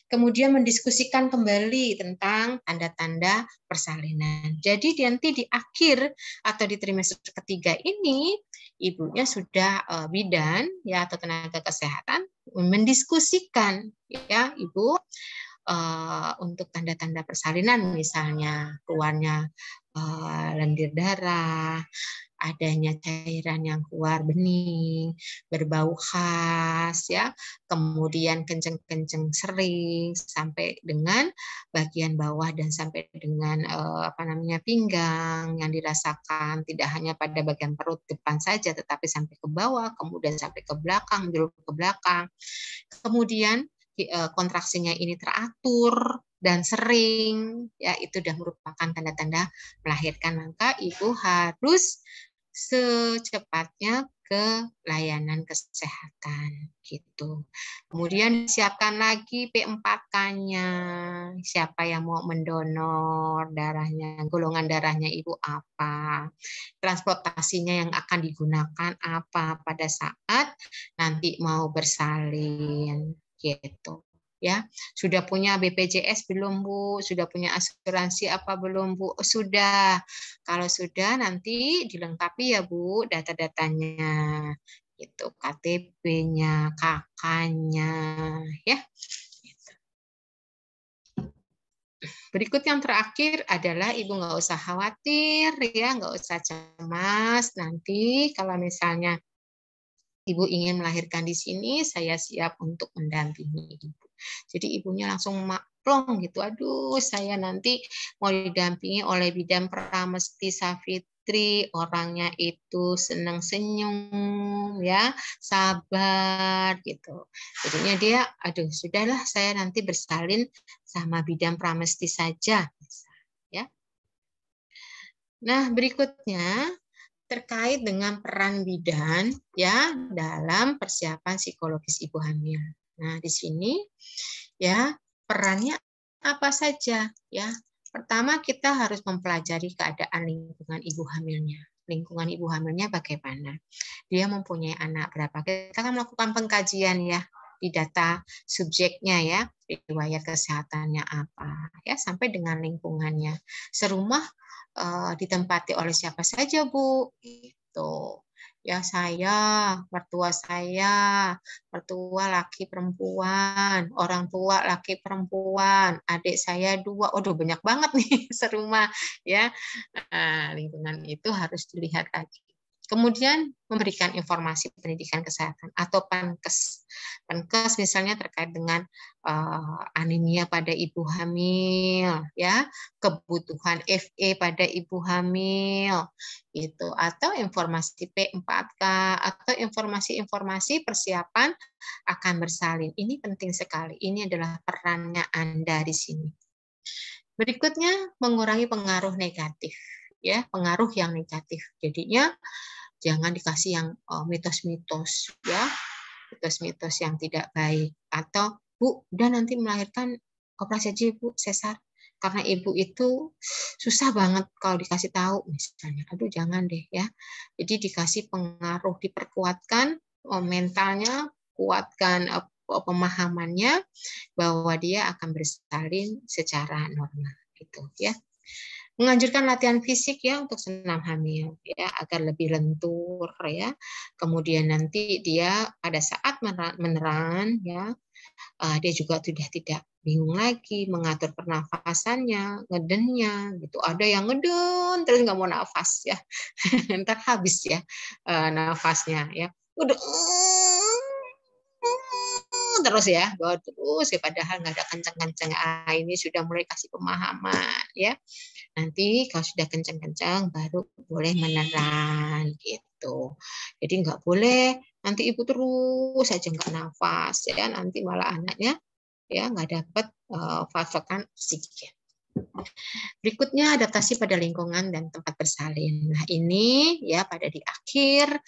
kemudian mendiskusikan kembali tentang tanda-tanda persalinan. Jadi nanti di akhir atau di trimester ketiga ini ibunya sudah bidan ya atau tenaga kesehatan mendiskusikan ya ibu untuk tanda-tanda persalinan misalnya keluarnya lendir darah, adanya cairan yang keluar bening, berbau khas, ya, kemudian kenceng-kenceng sering sampai dengan bagian bawah dan sampai dengan pinggang yang dirasakan tidak hanya pada bagian perut depan saja, tetapi sampai ke bawah, kemudian sampai ke belakang, jauh ke belakang, kemudian kontraksinya ini teratur dan sering, ya itu sudah merupakan tanda-tanda melahirkan, maka ibu harus secepatnya ke layanan kesehatan gitu. Kemudian siapkan lagi P4K-nya. Siapa yang mau mendonor darahnya, golongan darahnya Ibu apa, transportasinya yang akan digunakan apa pada saat nanti mau bersalin gitu. Ya, sudah punya BPJS belum Bu? Sudah punya asuransi apa belum Bu? Oh, sudah. Kalau sudah nanti dilengkapi ya Bu data-datanya. Itu KTP-nya, KK-nya ya. Berikut yang terakhir adalah Ibu nggak usah khawatir ya, nggak usah cemas. Nanti kalau misalnya Ibu ingin melahirkan di sini, saya siap untuk mendampingi Ibu. Jadi ibunya langsung maklong gitu. Aduh, saya nanti mau didampingi oleh bidan Pramesti Safitri, orangnya itu senang senyum, ya, sabar gitu. Jadinya dia, aduh, sudahlah saya nanti bersalin sama bidan Pramesti saja, ya. Nah, berikutnya terkait dengan peran bidan ya dalam persiapan psikologis ibu hamil. Nah, di sini ya perannya apa saja ya. Pertama kita harus mempelajari keadaan lingkungan ibu hamilnya. Lingkungan ibu hamilnya bagaimana? Dia mempunyai anak berapa? Kita akan melakukan pengkajian ya di data subjeknya ya, riwayat kesehatannya apa ya sampai dengan lingkungannya. Serumah ditempati oleh siapa saja Bu itu ya, saya, mertua laki perempuan, orang tua laki perempuan, adik saya 2, waduh banyak banget nih serumah ya. Lingkungan itu harus dilihat lagi. Kemudian memberikan informasi pendidikan kesehatan atau PANKES. PANKES misalnya terkait dengan anemia pada ibu hamil, ya, kebutuhan FE pada ibu hamil, itu, atau informasi P4K atau informasi-informasi persiapan akan bersalin. Ini penting sekali. Ini adalah perannya Anda di sini. Berikutnya mengurangi pengaruh negatif, ya, pengaruh yang negatif. Jadinya jangan dikasih yang mitos-mitos ya, mitos-mitos yang tidak baik. Atau Bu, udah nanti melahirkan operasi aja Bu, sesar. Karena ibu itu susah banget kalau dikasih tahu misalnya. Aduh jangan deh ya. Jadi dikasih pengaruh, diperkuatkan mentalnya, kuatkan pemahamannya bahwa dia akan bersalin secara normal gitu ya. Menganjurkan latihan fisik ya untuk senam hamil ya agar lebih lentur ya. Kemudian nanti dia pada saat meneran ya dia juga sudah tidak bingung lagi mengatur pernafasannya, ngedennya gitu. Ada yang ngeden terus nggak mau nafas ya. Ntar habis ya nafasnya ya. Udah terus ya, bawa terus ya padahal nggak ada kencang-kencang. Ini sudah mulai kasih pemahaman ya. Nanti kalau sudah kencang-kencang baru boleh menelan gitu. Jadi nggak boleh nanti ibu terus saja nggak nafas ya, nanti malah anaknya ya nggak dapat pasokan oksigen. Berikutnya adaptasi pada lingkungan dan tempat bersalin. Nah ini ya pada di akhir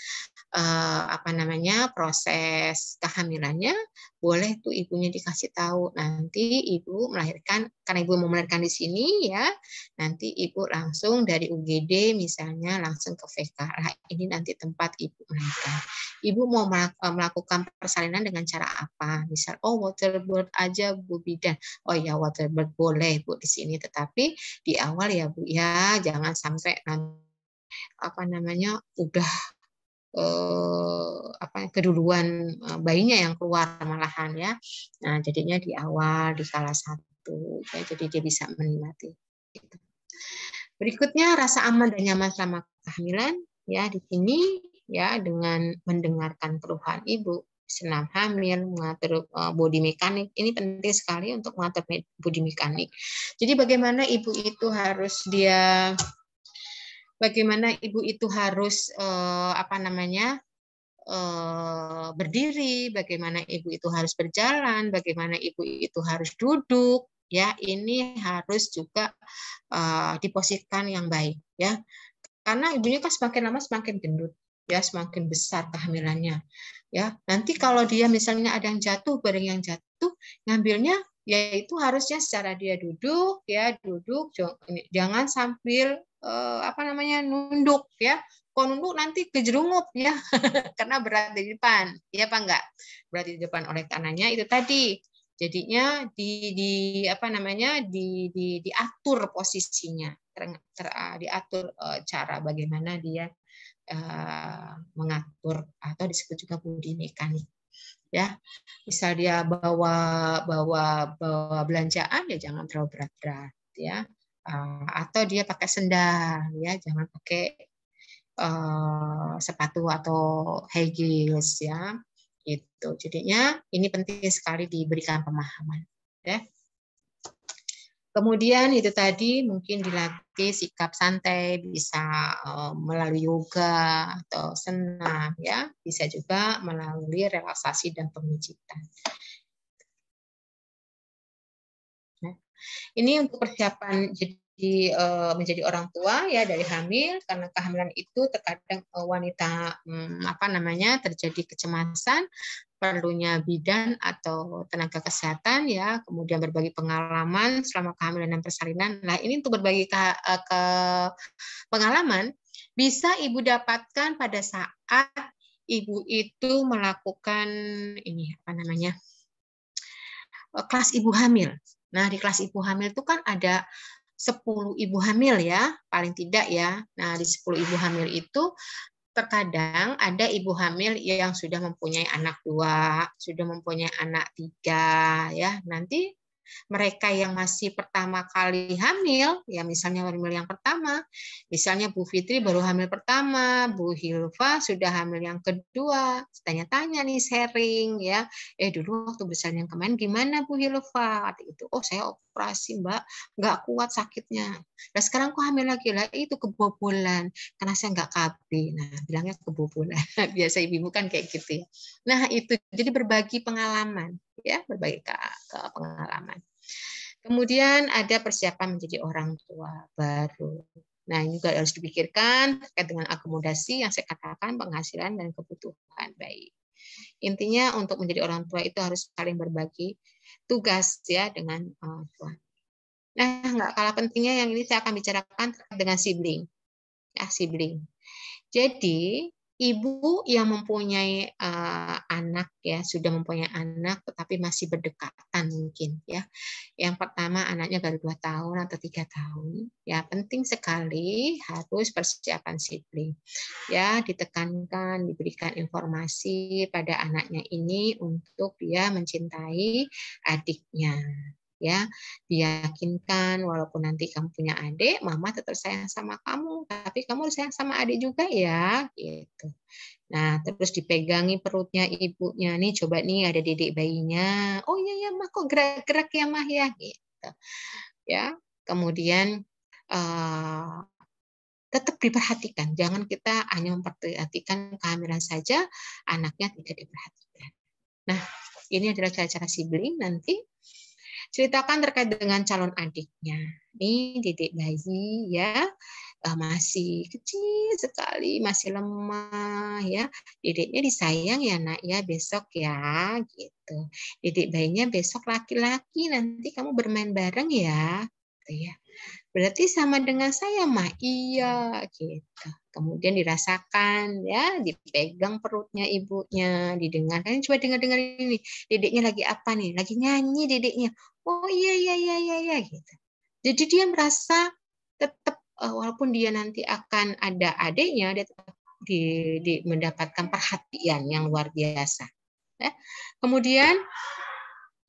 proses kehamilannya boleh tuh ibunya dikasih tahu nanti ibu melahirkan, karena ibu mau melahirkan di sini ya, nanti ibu langsung dari UGD misalnya langsung ke VK. Nah, ini nanti tempat ibu melahirkan. Ibu mau melakukan persalinan dengan cara apa? Misal waterbird aja Bu bidan. Oh ya waterbird boleh Bu di sini, tetapi di awal ya Bu ya jangan sampai udah keduluan bayinya yang keluar malahan ya. Nah, jadinya di awal di salah satu ya, jadi dia bisa menikmati. Gitu. Berikutnya rasa aman dan nyaman selama kehamilan ya di sini ya dengan mendengarkan keluhan ibu, senam hamil, mengatur body mekanik. Ini penting sekali untuk mengatur body mekanik. Jadi bagaimana ibu itu harus berdiri, bagaimana ibu itu harus berjalan, bagaimana ibu itu harus duduk, ya ini harus juga diposisikan yang baik, ya karena ibunya kan semakin lama semakin gendut, ya semakin besar kehamilannya. Ya, nanti kalau dia misalnya ada yang jatuh, barang yang jatuh, ngambilnya yaitu harusnya secara dia duduk, ya duduk, jangan sambil nunduk ya. Kalau nunduk nanti kejerungup ya, karena berat di depan, ya apa enggak? Berat di depan, oleh karenanya itu tadi. Jadinya diatur posisinya, diatur cara bagaimana dia mengatur, atau disebut juga body mekanik. Ya, misal dia bawa belanjaan ya jangan terlalu berat-berat ya, atau dia pakai sendal ya, jangan pakai sepatu atau high heels ya, itu. Jadinya ini penting sekali diberikan pemahaman ya. Kemudian itu tadi mungkin dilatih sikap santai, bisa melalui yoga atau senam ya, bisa juga melalui relaksasi dan pemijitan. Nah, ini untuk persiapan menjadi orang tua ya dari hamil, karena kehamilan itu terkadang wanita terjadi kecemasan, perlunya bidan atau tenaga kesehatan ya, kemudian berbagi pengalaman selama kehamilan dan persalinan. Nah, ini untuk berbagi pengalaman bisa Ibu dapatkan pada saat Ibu itu melakukan kelas ibu hamil. Nah, di kelas ibu hamil itu kan ada 10 ibu hamil ya, paling tidak ya. Nah, di 10 ibu hamil itu terkadang ada ibu hamil yang sudah mempunyai anak 2, sudah mempunyai anak 3 ya. Nanti mereka yang masih pertama kali hamil, ya misalnya hamil yang pertama, misalnya Bu Fitri baru hamil pertama, Bu Hilfa sudah hamil yang kedua, tanya-tanya nih sharing ya, dulu waktu besar yang kemarin gimana Bu Hilfa? Itu, oh saya operasi Mbak, nggak kuat sakitnya. Nah sekarang kok hamil lagi lah, itu kebobolan, karena saya nggak KB. Nah bilangnya kebobolan, biasa ibu-ibu kan kayak gitu ya. Nah itu, jadi berbagi pengalaman ya, berbagi ke pengalaman. Kemudian ada persiapan menjadi orang tua baru. Nah, ini juga harus dipikirkan terkait dengan akomodasi yang saya katakan, penghasilan dan kebutuhan baik. Intinya untuk menjadi orang tua itu harus saling berbagi tugas ya dengan orang tua. Nah, nggak kalah pentingnya yang ini saya akan bicarakan terkait dengan sibling. Ya, sibling. Jadi, ibu yang mempunyai anak ya, sudah mempunyai anak tetapi masih berdekatan mungkin ya. Yang pertama anaknya baru 2 tahun atau 3 tahun. Ya, penting sekali harus persiapan sibling. Ya, ditekankan, diberikan informasi pada anaknya ini untuk dia mencintai adiknya. Ya, diyakinkan walaupun nanti kamu punya adik, mama tetap sayang sama kamu, tapi kamu harus sayang sama adik juga ya, gitu. Nah, terus dipegangi perutnya ibunya, nih coba nih ada dedek bayinya. Oh iya ya, Mah kok gerak-gerak ya Mah ya, gitu. Ya, kemudian tetap diperhatikan. Jangan kita hanya memperhatikan kehamilan saja, anaknya tidak diperhatikan. Nah, ini adalah cara-cara sibling nanti. Ceritakan terkait dengan calon adiknya. Ini dedek bayi ya, masih kecil sekali, masih lemah ya. Dedeknya disayang ya Nak ya, besok ya gitu. Dedek bayinya besok laki-laki, nanti kamu bermain bareng ya. Gitu ya. Berarti sama dengan saya Mah, iya gitu. Kemudian dirasakan ya, dipegang perutnya ibunya, didengarkan. Coba dengar-dengar ini, dedeknya lagi apa nih? Lagi nyanyi dedeknya. Oh iya gitu. Jadi dia merasa tetap walaupun dia nanti akan ada adiknya, dia tetap mendapatkan perhatian yang luar biasa. Ya. Kemudian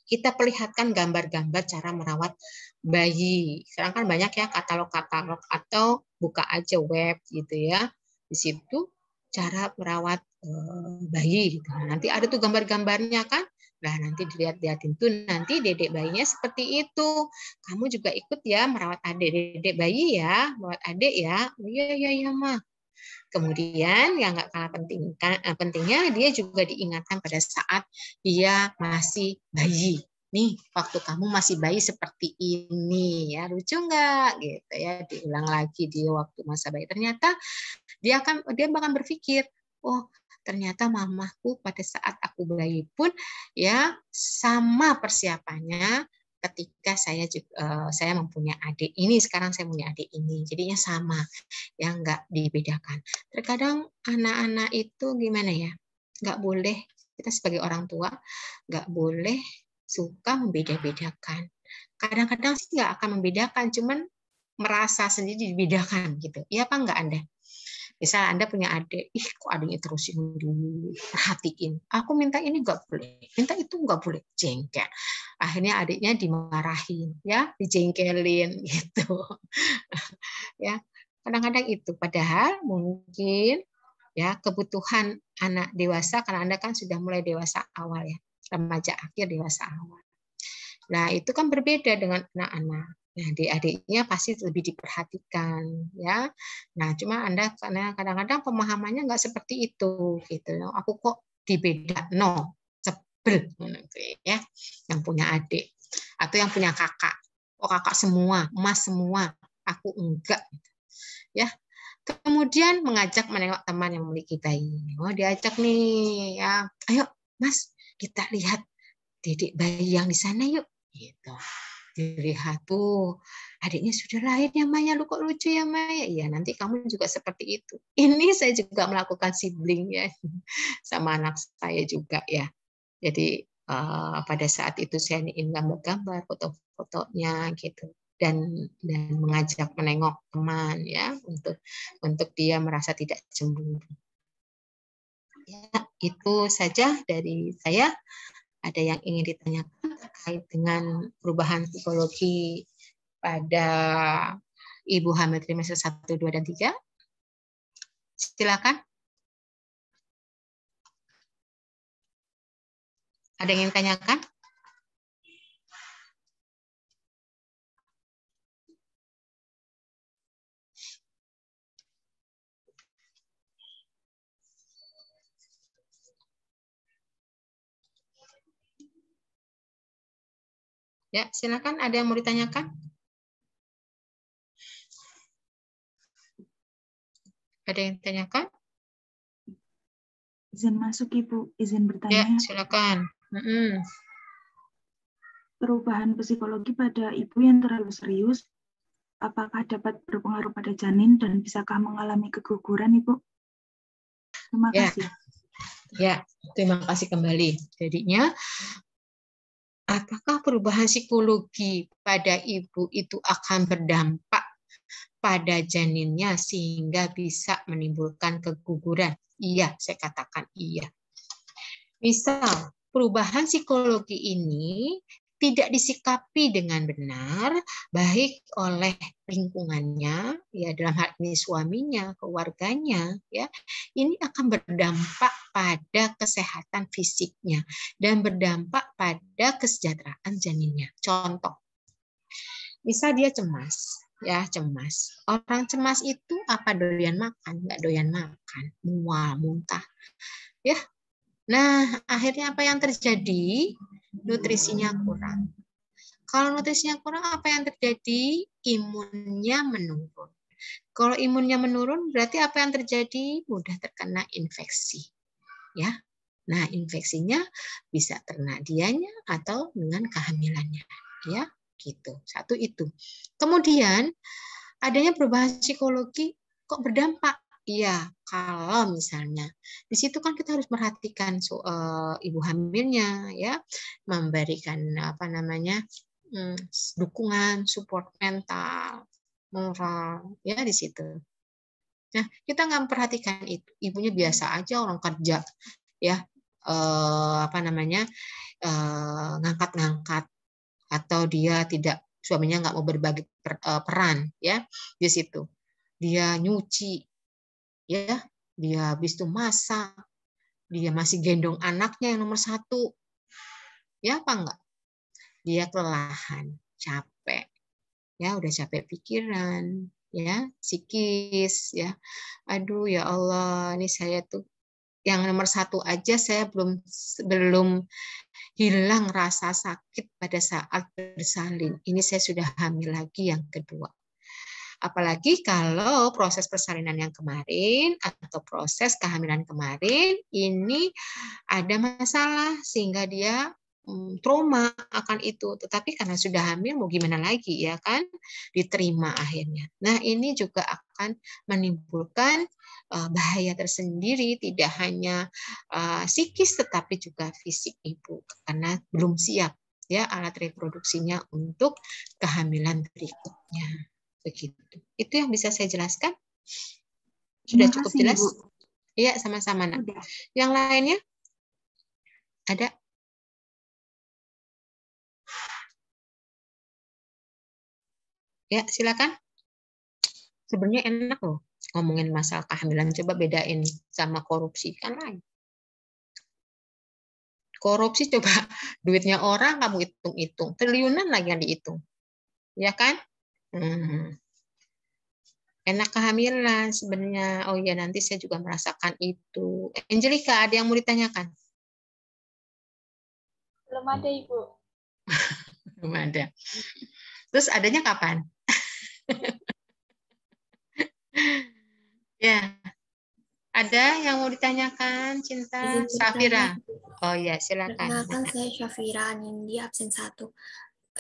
kita perlihatkan gambar-gambar cara merawat bayi. Sekarang kan banyak ya katalog-katalog atau buka aja web gitu ya. Di situ cara merawat bayi gitu. Nanti ada tuh gambar-gambarnya kan. Nah, nanti dilihat-lihatin tuh nanti dedek bayinya seperti itu. Kamu juga ikut ya merawat dedek bayi ya, merawat adik ya. Oh iya Mah. Kemudian yang nggak kalah pentingnya dia juga diingatkan pada saat dia masih bayi. Nih, waktu kamu masih bayi seperti ini ya, lucu nggak gitu ya, diulang lagi di waktu masa bayi. Ternyata dia bakal berpikir, oh ternyata mamaku pada saat aku bayi pun ya sama persiapannya ketika saya mempunyai adik ini, sekarang saya punya adik ini, jadinya sama, ya nggak dibedakan. Terkadang anak-anak itu gimana ya, nggak boleh, kita sebagai orang tua nggak boleh suka membeda-bedakan. Kadang-kadang sih nggak akan membedakan, cuman merasa sendiri dibedakan gitu. Iya apa nggak Anda? Misal Anda punya adik, kok adiknya terusin diperhatiin. Aku minta ini nggak boleh, minta itu nggak boleh, jengkel. Akhirnya adiknya dimarahin, ya, dijengkelin gitu. Ya, kadang-kadang itu. Padahal mungkin ya kebutuhan anak dewasa, karena Anda kan sudah mulai dewasa awal ya, remaja akhir dewasa awal. Nah, itu kan berbeda dengan anak-anak. Nah, adik-adiknya pasti lebih diperhatikan, ya. Nah, cuma Anda karena kadang-kadang pemahamannya nggak seperti itu, gitu. Aku kok dibeda, no, sebel, ya. Yang punya adik atau yang punya kakak, oh kakak semua, emas semua, aku enggak, ya. Kemudian mengajak menengok teman yang memiliki bayi. Oh, diajak nih, ya. Ayo, Mas, kita lihat dedek bayi yang di sana yuk, gitu. Dilihat tuh adiknya sudah lahir ya Maya, lu kok lucu ya Maya, iya nanti kamu juga seperti itu. Ini saya juga melakukan sibling ya sama anak saya juga ya. Jadi pada saat itu saya ingin gambar-gambar foto-fotonya gitu dan mengajak menengok teman ya untuk dia merasa tidak cemburu. Ya, itu saja dari saya. Ada yang ingin ditanyakan terkait dengan perubahan psikologi pada ibu hamil trimester 1, 2, dan 3? Silakan. Ada yang ingin ditanyakan? Ya, silakan. Ada yang mau ditanyakan? Ada yang ditanyakan? Izin masuk, Ibu. Izin bertanya. Ya, silakan. Perubahan psikologi pada ibu yang terlalu serius, apakah dapat berpengaruh pada janin dan bisakah mengalami keguguran, Ibu? Terima kasih. Ya, terima kasih kembali. Jadinya, apakah perubahan psikologi pada ibu itu akan berdampak pada janinnya sehingga bisa menimbulkan keguguran? Iya, saya katakan iya. Misal, perubahan psikologi ini tidak disikapi dengan benar baik oleh lingkungannya, ya dalam hal ini suaminya, keluarganya, ya ini akan berdampak pada kesehatan fisiknya dan berdampak pada kesejahteraan janinnya. Contoh, misal dia cemas, ya cemas. Orang cemas itu apa, doyan makan? Nggak doyan makan, mual, muntah, ya. Nah, akhirnya apa yang terjadi? Nutrisinya kurang. Kalau nutrisinya kurang, apa yang terjadi? Imunnya menurun. Kalau imunnya menurun, berarti apa yang terjadi? Mudah terkena infeksi. Ya. Nah, infeksinya bisa terkena dianya atau dengan kehamilannya. Ya, gitu. Satu itu. Kemudian, adanya perubahan psikologi kok berdampak. Iya, kalau misalnya di situ kan kita harus perhatikan ibu hamilnya, ya, memberikan apa namanya dukungan, support mental, moral, ya di situ. Nah, kita nggak memperhatikan itu, ibunya biasa aja orang kerja, ya, apa namanya ngangkat-ngangkat atau dia tidak suaminya nggak mau berbagi peran, ya di situ. Dia nyuci, ya dia habis itu masak, dia masih gendong anaknya yang nomor 1, ya apa enggak? Dia kelelahan, capek, ya udah capek pikiran, ya psikis, ya aduh ya Allah, ini saya tuh yang nomor 1 aja saya belum hilang rasa sakit pada saat bersalin, ini saya sudah hamil lagi yang kedua. Apalagi kalau proses persalinan yang kemarin atau proses kehamilan kemarin ini ada masalah sehingga dia trauma akan itu. Tetapi karena sudah hamil mau gimana lagi ya kan? Diterima akhirnya. Nah, ini juga akan menimbulkan bahaya tersendiri, tidak hanya psikis tetapi juga fisik ibu karena belum siap ya alat reproduksinya untuk kehamilan berikutnya. Begitu. Itu yang bisa saya jelaskan. Sudah cukup jelas? Iya, sama-sama, Nak. Yang lainnya? Ada? Ya, silakan. Sebenarnya enak loh ngomongin masalah kehamilan. Coba bedain sama korupsi kan lain. Korupsi coba duitnya orang kamu hitung-hitung, triliunan lagi yang dihitung, ya kan? Enak kehamilan sebenarnya. Oh iya, nanti saya juga merasakan itu. Angelika, ada yang mau ditanyakan? Belum ada, Ibu. Belum ada. Terus adanya kapan? Ya, ada yang mau ditanyakan, Cinta? Safira. Oh ya, silakan. Perkenalkan, saya Syafira Nindi, absen 1.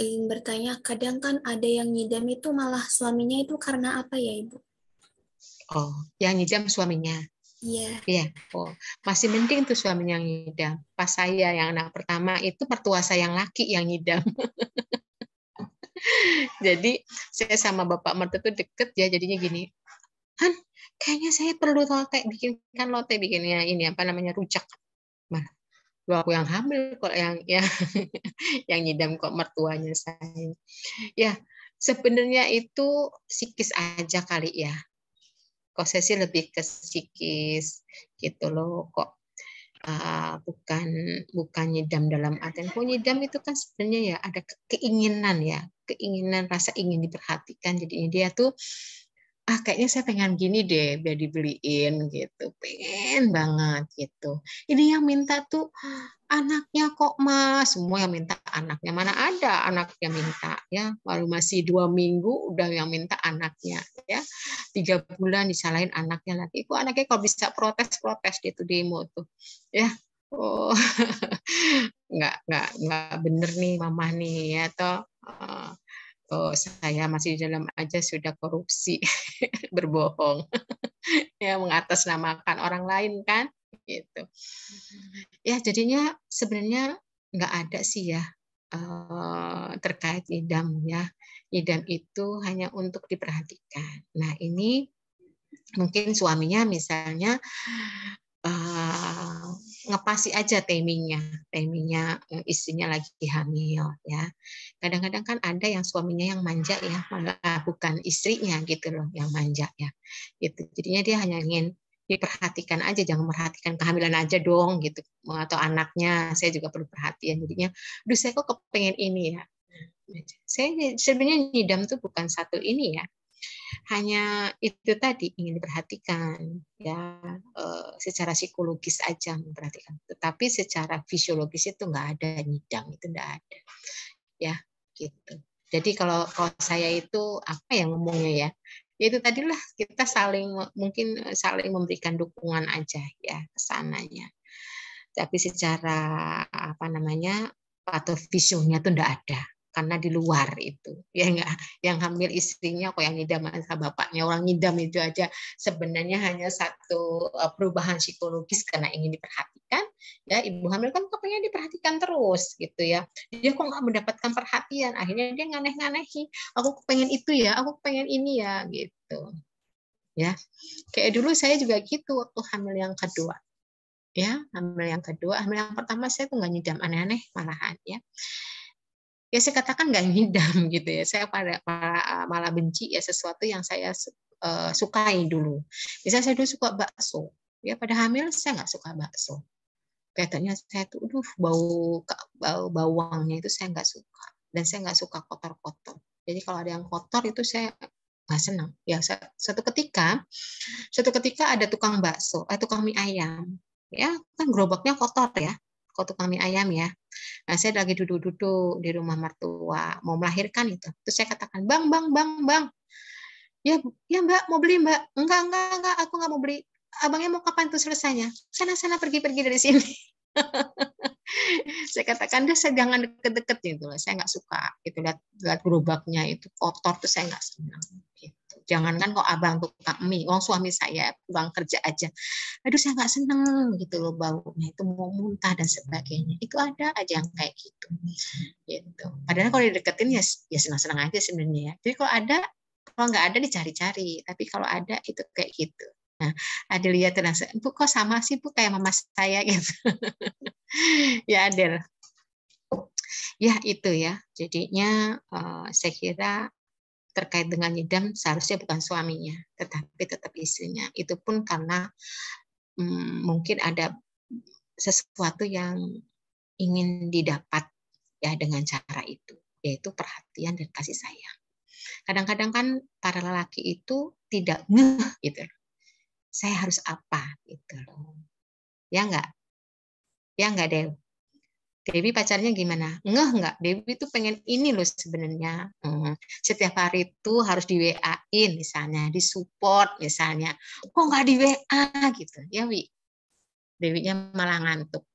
Ingin bertanya, kadang kan ada yang ngidam itu malah suaminya itu karena apa ya, Ibu? Oh, yang ngidam suaminya. Iya. Iya. Oh, masih mending tuh suaminya yang ngidam. Pas saya yang anak pertama itu mertua saya yang laki yang ngidam. Jadi saya sama bapak mertua tuh deket ya, jadinya gini. Han, kayaknya saya perlu lote, bikinkan lote, bikinnya ini apa namanya rujak. Mana? Aku yang hamil kok yang yang nyidam kok mertuanya saya. Ya, sebenarnya itu psikis aja kali ya. Kok saya sih lebih ke psikis gitu loh kok. Bukan nyidam dalam artian kok nyidam itu kan sebenarnya ya ada keinginan rasa ingin diperhatikan, jadinya dia tuh kayaknya saya pengen gini deh biar dibeliin gitu, pengen banget gitu. Ini yang minta tuh anaknya kok Mas, semua yang minta anaknya, mana ada anaknya minta ya, baru masih 2 minggu udah yang minta anaknya ya, 3 bulan disalahin anaknya lagi. Kok anaknya kalau bisa protes dia tuh demo tuh ya. Oh nggak bener nih mama nih ya toh. Oh, saya masih di dalam aja sudah korupsi, berbohong, ya mengatasnamakan orang lain kan, gitu. Ya jadinya sebenarnya nggak ada sih ya terkait idam ya. Idam itu hanya untuk diperhatikan. Nah ini mungkin suaminya misalnya ngepasi aja timingnya istrinya lagi hamil ya. Kadang-kadang kan ada yang suaminya yang manja ya, malah bukan istrinya gitu loh yang manja ya. Gitu. Jadinya dia hanya ingin diperhatikan aja, jangan merhatikan kehamilan aja dong gitu, atau anaknya saya juga perlu perhatian. Jadinya, aduh saya kok kepengen ini ya. Saya sebenarnya nyidam tuh bukan satu ini ya, hanya itu tadi ingin diperhatikan ya, secara psikologis aja memperhatikan, tetapi secara fisiologis itu nggak ada nyidam, itu nggak ada ya gitu. Jadi kalau saya itu apa yang ngomongnya ya, itu tadilah kita mungkin saling memberikan dukungan aja ya kesananya, tapi secara apa namanya patofisionya tuh nggak ada. Karena di luar itu ya enggak, yang hamil istrinya kok yang ngidam sama bapaknya, orang ngidam itu aja sebenarnya hanya satu perubahan psikologis karena ingin diperhatikan ya. Ibu hamil kan kepengen diperhatikan terus gitu ya, dia kok nggak mendapatkan perhatian, akhirnya dia nganeh-nganehi, aku pengen itu ya, aku pengen ini ya gitu ya. Kayak dulu saya juga gitu waktu hamil yang kedua ya, hamil yang pertama saya tuh nggak nyidam, aneh-aneh malahan ya. Ya saya katakan nggak ngidam gitu ya, saya malah benci ya sesuatu yang saya sukai dulu. Misalnya saya dulu suka bakso, ya pada hamil saya nggak suka bakso. Katanya saya tuh, bau bawangnya itu saya nggak suka, dan saya nggak suka kotor-kotor. Jadi kalau ada yang kotor itu saya nggak senang. Ya suatu ketika ada tukang bakso, tukang mie ayam, ya kan gerobaknya kotor ya, kok tukang mie ayam ya. Nah, saya lagi duduk-duduk di rumah mertua, mau melahirkan itu. Terus saya katakan, bang, Ya Mbak, mau beli Mbak? Enggak, aku nggak mau beli. Abangnya mau kapan tuh selesainya? Sana pergi dari sini. Saya katakan deh, saya jangan deket-deket gitu loh. Saya nggak suka gitu lihat gerobaknya itu kotor tuh saya nggak senang. Gitu. Jangankan kok abang tukang mie, uang suami saya pulang kerja aja. Aduh saya nggak seneng gitu loh baunya itu mau muntah dan sebagainya. Itu ada aja yang kayak gitu. Gitu. Padahal kalau dideketin ya senang-senang aja sebenarnya. Jadi kalau nggak ada dicari-cari. Tapi kalau ada itu kayak gitu. Nah, Adel lihat langsung, Bu kok sama sih Bu kayak mama saya gitu. Ya Adel. Ya itu ya. Jadinya saya kira terkait dengan ngidam seharusnya bukan suaminya, tetapi tetap istrinya. Itu pun karena mungkin ada sesuatu yang ingin didapat ya dengan cara itu, yaitu perhatian dan kasih sayang. Kadang-kadang kan para lelaki itu tidak ngeh gitu. Saya harus apa gitu loh. Ya enggak? Ya enggak, Del? Dewi pacarnya gimana? Ngeh nggak? Dewi itu pengen ini loh sebenarnya. Setiap hari itu harus di WA-in misalnya, di support misalnya. Kok nggak di WA gitu? Ya Wi. Dewinya malah ngantuk.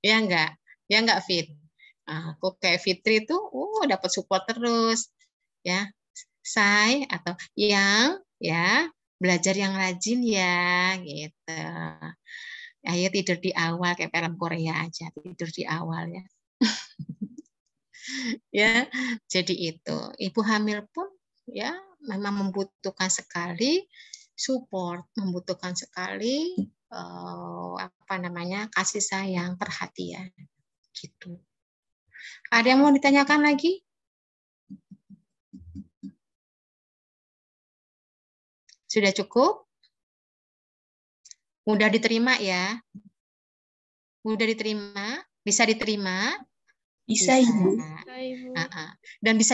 Ya enggak Fit. Kok kayak Fitri tuh, dapat support terus. Ya, Say atau yang ya belajar yang rajin ya gitu. Ayo tidur di awal kayak film Korea aja, tidur di awal ya. Ya, jadi itu. Ibu hamil pun ya memang membutuhkan sekali support, membutuhkan sekali kasih sayang, perhatian gitu. Ada yang mau ditanyakan lagi? Sudah cukup? Mudah diterima ya? Mudah diterima? Bisa diterima? Bisa, Ibu. Dan bisa